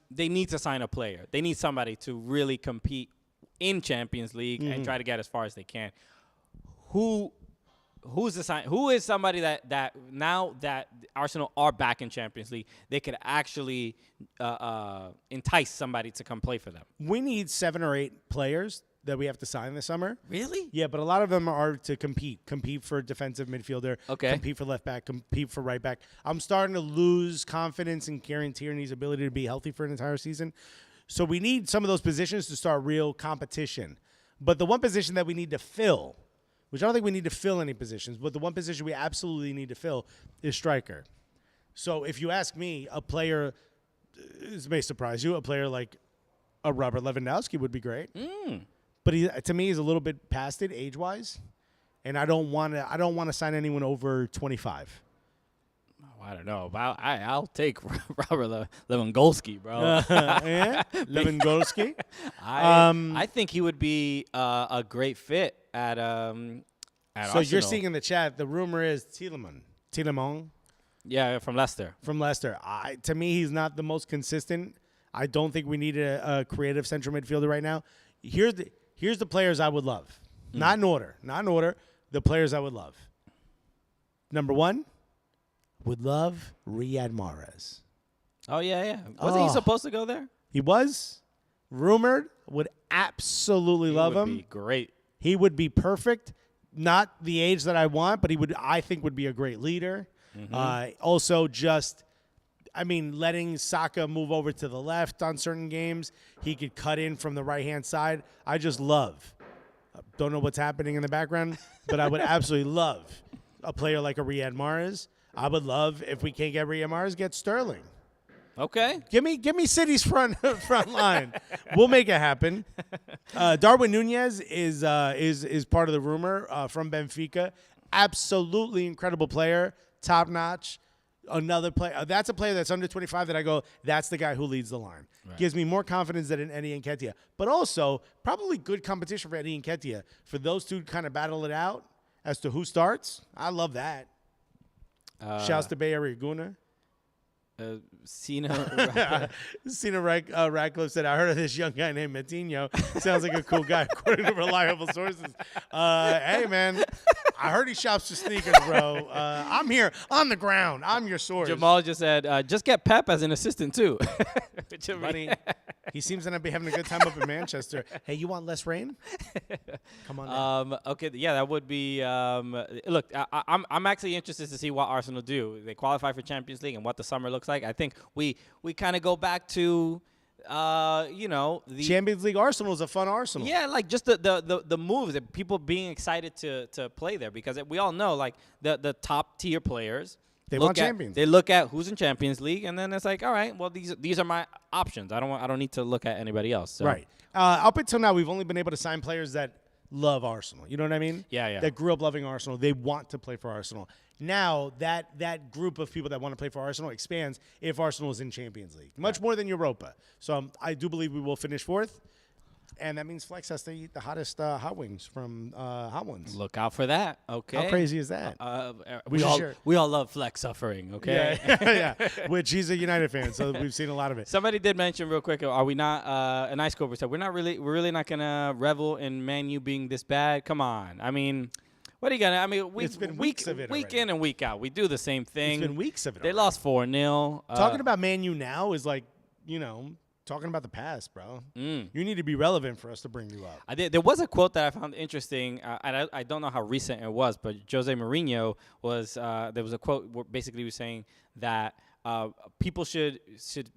they need to sign a player? They need somebody to really compete in Champions League and try to get as far as they can. Who is somebody that now that Arsenal are back in Champions League, they could actually entice somebody to come play for them? We need 7 or 8 players that we have to sign this summer. Really? Yeah, but a lot of them are to compete for defensive midfielder, compete for left back, compete for right back. I'm starting to lose confidence in Kieran Tierney's ability to be healthy for an entire season. So we need some of those positions to start real competition. But the one position that we need to fill, which I don't think we need to fill any positions, but the one position we absolutely need to fill is striker. So if you ask me, a player, this may surprise you, a player like a Robert Lewandowski would be great. But to me, he's a little bit past it age-wise, and I don't want to sign anyone over 25. I don't know. I'll take Robert Lewandowski, bro. Yeah? Lewandowski? I think he would be a great fit at So Arsenal. you're seeing in the chat, the rumor is Tielemans. Yeah, from Leicester. From Leicester. To me, he's not the most consistent. I don't think we need a creative central midfielder right now. Here's the players I would love. Not in order. The players I would love. Number 1, would love Riyad Mahrez. Oh, yeah. Wasn't he supposed to go there? He was rumored. Would absolutely love him. He would be great. He would be perfect. Not the age that I want, but I think would be a great leader. Also, letting Saka move over to the left on certain games. He could cut in from the right-hand side. I just love. Don't know what's happening in the background, but I would absolutely love a player like a Riyad Mahrez. I would love, if we can't get Riyad Mahrez, get Sterling. Okay. Give me City's front line. We'll make it happen. Darwin Nunez is part of the rumor from Benfica. Absolutely incredible player, top notch. Another player. That's a player that's under 25 that I go, that's the guy who leads the line. Right. Gives me more confidence than in Eddie Nketiah. But also probably good competition for Eddie Nketiah. For those two to kind of battle it out as to who starts. I love that. Shouts to Bay Area Guna. Cena Radcliffe said, I heard of this young guy named Matinho. Sounds like a cool guy, according to reliable sources. Hey, man, I heard he shops for sneakers, bro. I'm here on the ground. I'm your source. Jamal just said, just get Pep as an assistant, too. Buddy, he seems to be having a good time up in Manchester. Hey, you want less rain? Come on down. Okay, yeah, that would be look, I'm actually interested to see what Arsenal do. They qualify for Champions League and what the summer looks like. I think we kind of go back to the Champions League Arsenal is a fun Arsenal. Yeah, like just the moves, and people being excited to play there, because we all know, like, the top tier players, they want champions. They look at who's in Champions League, and then it's like, all right, well, these are my options. I don't need to look at anybody else. So. Right. Up until now, we've only been able to sign players that love Arsenal. You know what I mean? Yeah. That grew up loving Arsenal. They want to play for Arsenal. Now that group of people that want to play for Arsenal expands if Arsenal is in Champions League, much more than Europa. So I do believe we will finish 4th. And that means Flex has to eat the hottest hot wings from Hot Ones. Look out for that. Okay. How crazy is that? We all love Flex suffering. Okay. Yeah. Which he's a United fan, so we've seen a lot of it. Somebody did mention real quick. Are we not? An Ice Cobra said we're really not gonna revel in Man U being this bad. Come on. I mean, what are you gonna? I mean, it's been weeks of it. Week already. in and week out, we do the same thing. It's been weeks of it. They lost 4-0. Talking about Man U now is like, talking about the past, bro. You need to be relevant for us to bring you up. There was a quote that I found interesting, and I don't know how recent it was, but Jose Mourinho was there was a quote where basically he was saying that people should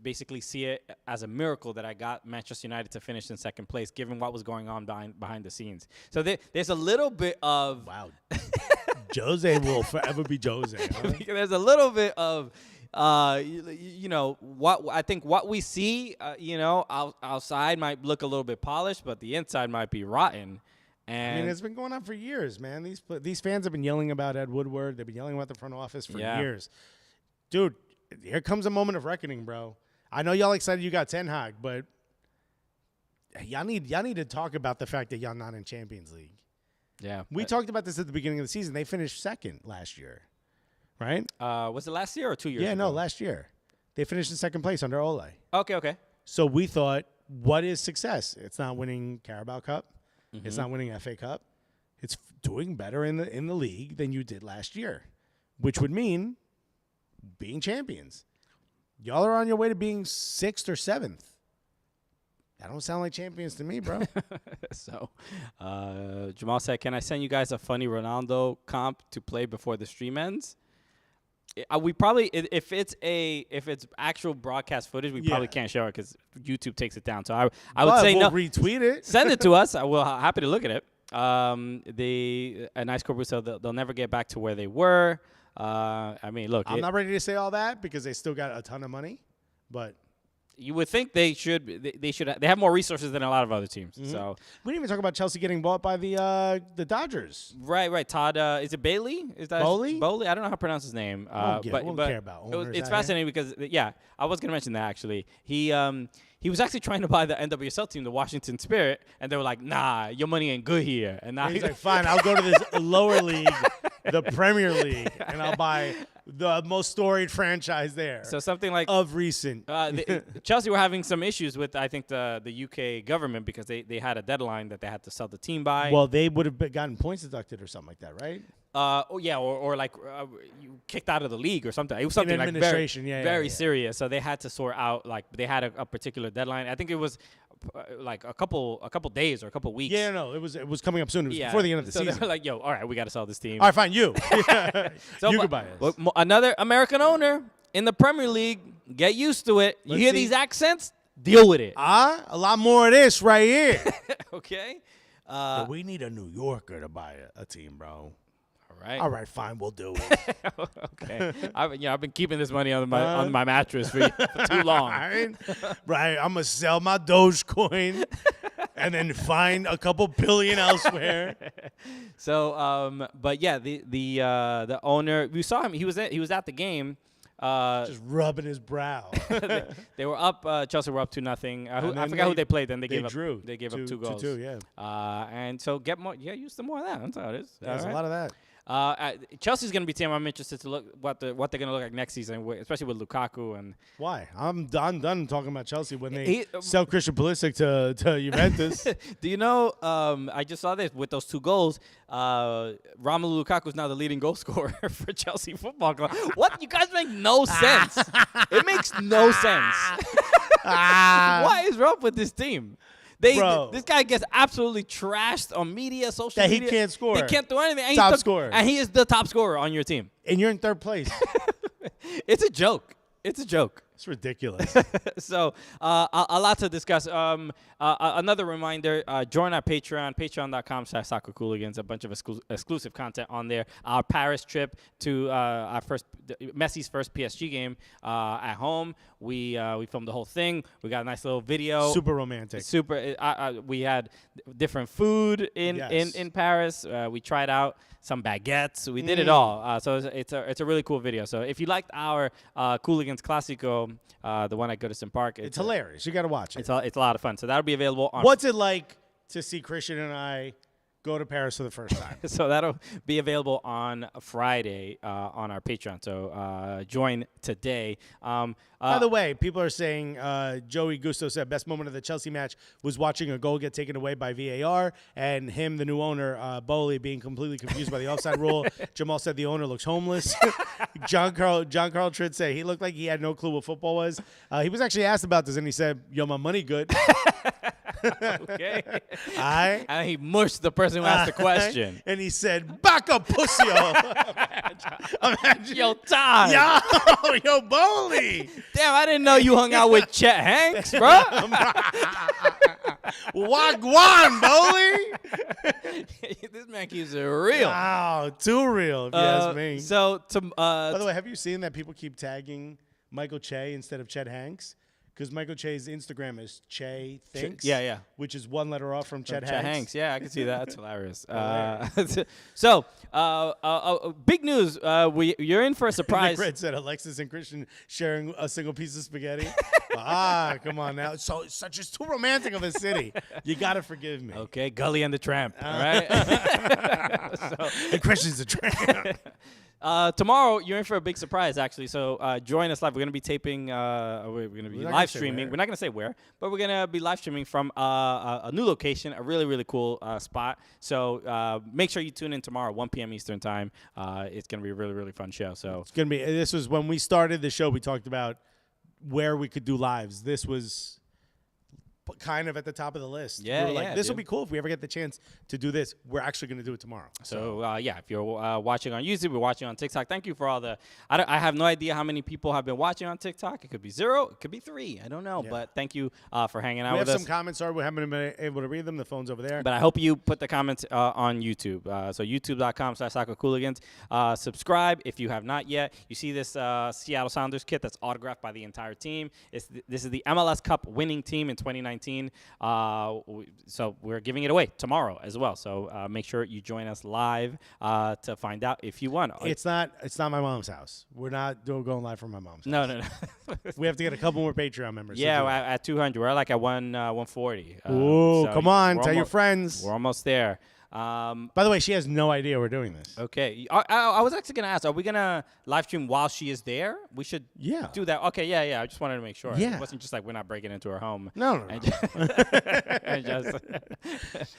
basically see it as a miracle that I got Manchester United to finish in second place, given what was going on behind the scenes. So there's a little bit of wow. Jose will forever be Jose. Huh? There's a little bit of. What I think what we see, outside might look a little bit polished, but the inside might be rotten. And I mean, it's been going on for years, man. These fans have been yelling about Ed Woodward. They've been yelling about the front office for years. Dude, here comes a moment of reckoning, bro. I know y'all excited you got Ten Hag, but y'all need to talk about the fact that y'all not in Champions League. Yeah. We talked about this at the beginning of the season. They finished second last year. Right? Was it last year or 2 years ago? Yeah, no, last year. They finished in second place under Ole. Okay. So we thought, what is success? It's not winning Carabao Cup. Mm-hmm. It's not winning FA Cup. It's doing better in the league than you did last year, which would mean being champions. Y'all are on your way to being 6th or 7th. That don't sound like champions to me, bro. So, Jamal said, can I send you guys a funny Ronaldo comp to play before the stream ends? We probably if it's actual broadcast footage, we probably can't show it because YouTube takes it down. So I would say we'll no. retweet it. Send it to us. I will happy to look at it. A nice corporate, so they'll never get back to where they were. I mean, look, I'm not ready to say all that because they still got a ton of money, but you would think they should. They have more resources than a lot of other teams. Mm-hmm. So we didn't even talk about Chelsea getting bought by the Dodgers. right. Todd, is it Bailey? Is that Bowley? Bowley? I don't know how to pronounce his name. But care about owners it's out fascinating because I was gonna mention that actually. He was actually trying to buy the NWSL team, the Washington Spirit, and they were like, "Nah, your money ain't good here." And now He's like, "Fine, I'll go to this lower league, the Premier League, and I'll buy the most storied franchise there." So something like of recent. Chelsea were having some issues with, I think, the UK government because they had a deadline that they had to sell the team by. Well, they would have gotten points deducted or something like that, right? Or like you kicked out of the league or something. It was something like very serious. So they had to sort out, like, they had a particular deadline. I think it was like a couple days or a couple weeks. Yeah, no, it was coming up soon. It was before the end of the season. They were like, "Yo, all right, we got to sell this team." All right, fine, you. So you can buy us. Another American owner in the Premier League. Get used to it. You hear see. these accents? Deal with it. A lot more of this right here. Okay. But we need a New Yorker to buy a team, bro. All right, fine, we'll do it. Okay. I've been keeping this money on my mattress for too long. Right, I'm gonna sell my Dogecoin and then find a couple billion elsewhere. So, but yeah, the owner, we saw him. He was at the game. Just rubbing his brow. They were up. Chelsea were up 2-0. I forgot who they played. Then they gave up. They gave up 2 goals. 2-2, yeah. And so get more. Yeah, use some more of that. That's how it is. There's a lot of that. Chelsea's going to be a team I'm interested to look what they're going to look like next season, especially with Lukaku and. Why? I'm done talking about Chelsea when they sell Christian Pulisic to Juventus. Do you know? I just saw this with those 2 goals. Romelu Lukaku is now the leading goal scorer for Chelsea Football Club. What? You guys make no sense. It makes no sense. What is wrong with this team? This guy gets absolutely trashed on media, social media. He can't score. He can't do anything. And top scorer. And he is the top scorer on your team. And you're in 3rd place. It's a joke. It's a joke. It's ridiculous. So a lot to discuss. Another reminder, join our Patreon, patreon.com/soccercooligans. A bunch of exclusive content on there. Our Paris trip to Messi's first PSG game at home. We filmed the whole thing. We got a nice little video. Super romantic. We had different food in Paris. We tried out some baguettes. We did it all. So it's a really cool video. So if you liked our Cooligans Classico, the one at Goodison Park, it's hilarious. You got to watch it. It's a lot of fun. So that'll be available on. What's it like to see Christian and I go to Paris for the first time? So that'll be available on Friday on our Patreon. So join today. By the way, people are saying Joey Gusto said best moment of the Chelsea match was watching a goal get taken away by VAR and him, the new owner, Bowley, being completely confused by the offside rule. Jamal said the owner looks homeless. John Carl Tritt said he looked like he had no clue what football was. He was actually asked about this, and he said, "Yo, my money good." Okay. And he mushed the person who asked the question. And he said, "Back up, pussy." Imagine. Yo, Todd. Yo, Bowley. Damn, I didn't know you hung out with Chet Hanks, bro. Wagwan, Bowley. This man keeps it real. Wow, too real, if you ask me. So, by the way, have you seen that people keep tagging Michael Che instead of Chet Hanks? Because Michael Che's Instagram is Che Thinks. Yeah. Which is 1 letter off from Chet Hanks. Chet Hanks, yeah, I can see that. That's hilarious. So, big news. You're in for a surprise. Nick Red said Alexis and Christian sharing a single piece of spaghetti. Come on now. So it's too romantic of a city. You got to forgive me. Okay, Gully and the Tramp, all right? And Christian's a tramp. Tomorrow, you're in for a big surprise, actually. So join us live. We're going to be taping. We're going to be live streaming. We're not going to say where, but we're going to be live streaming from a new location, a really, really cool spot. So make sure you tune in tomorrow, 1 p.m. Eastern time. It's going to be a really, really fun show. So it's going to be. This was when we started the show. We talked about where we could do lives. This was kind of at the top of the list. Yeah, we were yeah, this will dude. be cool if we ever get the chance to do this. We're actually going to do it tomorrow. So yeah, if you're watching on YouTube, we're watching on TikTok. Thank you for all the. I have no idea how many people have been watching on TikTok. It could be 0, it could be 3. I don't know, but thank you for hanging out we with have us. some comments. Sorry, we haven't been able to read them. The phone's over there. But I hope you put the comments on YouTube. So youtube.com/soccercooligans. Subscribe if you have not yet. You see this Seattle Sounders kit that's autographed by the entire team. This is the MLS Cup winning team in 2019. So we're giving it away tomorrow as well. So make sure you join us live to find out if you won. It's not my mom's house. We're not going live from my mom's house. No. We have to get a couple more Patreon members. Yeah, at 200. We're like at 140. Ooh, so come on. we're Tell your almost- friends. We're almost there. By the way, she has no idea we're doing this. Okay. I was actually going to ask, are we going to live stream while she is there? We should do that. Okay, yeah. I just wanted to make sure. Yeah. It wasn't just like we're not breaking into her home. No. And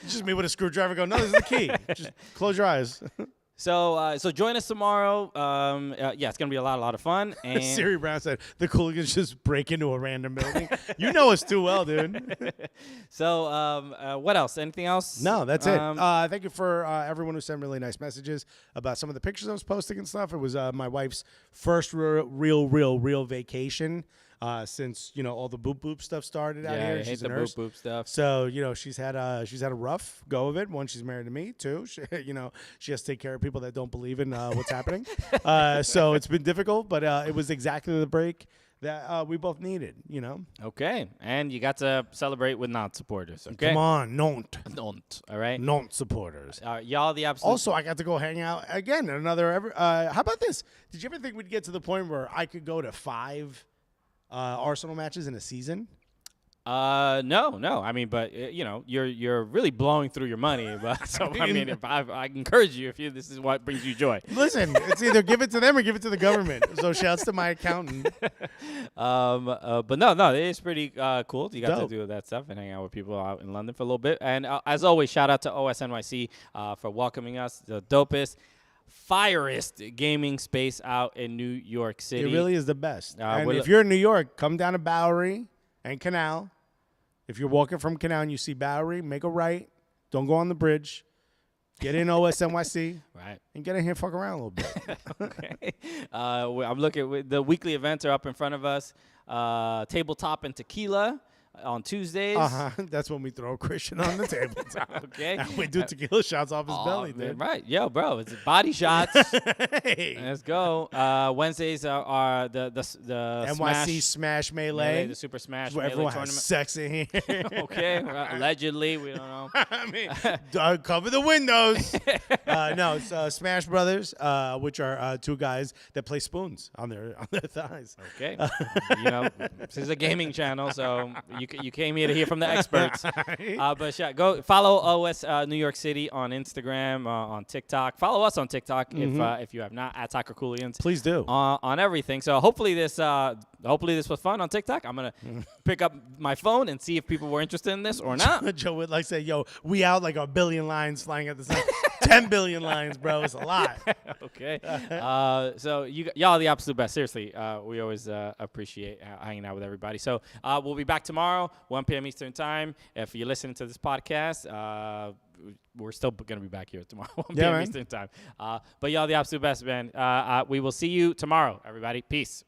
Just me with a screwdriver going, no, this is the key. Just close your eyes. So join us tomorrow. Yeah, it's going to be a lot of fun. And Siri Brown said, the Cooligans just break into a random building. You know us too well, dude. So what else? Anything else? No, that's it. Thank you for everyone who sent really nice messages about some of the pictures I was posting and stuff. It was my wife's first real vacation since all the boop stuff started out here. I hate She's the a nurse. boop stuff. So she's had a rough go of it. One, she's married to me. Two, she has to take care of people that don't believe in what's happening. So it's been difficult, but it was exactly the break that we both needed. Okay, and you got to celebrate with non-supporters. Okay, Come on, don't. All right, Non-supporters. y'all the absolute. Also, I got to go hang out again. How about this? Did you ever think we'd get to the point where I could go to 5 Arsenal matches in a season? No. I mean, but you're really blowing through your money. But so I mean, if I encourage you this is what brings you joy. Listen, it's either give it to them or give it to the government. So shouts to my accountant. But no, it is pretty cool. You got Dope. to do that stuff and hang out with people out in London for a little bit. And as always, shout out to OSNYC for welcoming us, the dopest, firest gaming space out in New York City. It really is the best. And we're if you're in New York, come down to Bowery and Canal. If you're walking from Canal and you see Bowery, make a right. Don't go on the bridge. Get in OSNYC. Right. And get in here, fuck around a little bit. Okay. I'm looking. The weekly events are up in front of us. Tabletop and tequila on Tuesdays. That's when we throw Christian on the tabletop. Okay. And we do tequila shots off his belly, man, dude. right. Yo, bro. It's body shots. Hey. Let's go. Wednesdays are the NYC Smash Melee. the Super Smash Where Melee everyone tournament. has sex in here. Okay. Allegedly, we don't know. I mean, cover the windows. No, it's Smash Brothers, which are 2 guys that play spoons on their thighs. Okay. This is a gaming channel, so you came here to hear from the experts. But go follow OS New York City on Instagram, on TikTok. Follow us on TikTok if you have not, at Soccer Cooligans. Please do. On everything. So hopefully this was fun on TikTok. I'm gonna pick up my phone and see if people were interested in this or not. Joe would say, "Yo, we out like a billion lines flying at the same 10 billion lines, bro. It's a lot." Okay. So y'all are the absolute best. Seriously, we always appreciate hanging out with everybody. So we'll be back tomorrow, 1 p.m. Eastern Time. If you're listening to this podcast, we're still going to be back here tomorrow, 1 p.m. man. Eastern Time. But y'all are the absolute best, man. We will see you tomorrow, everybody. Peace.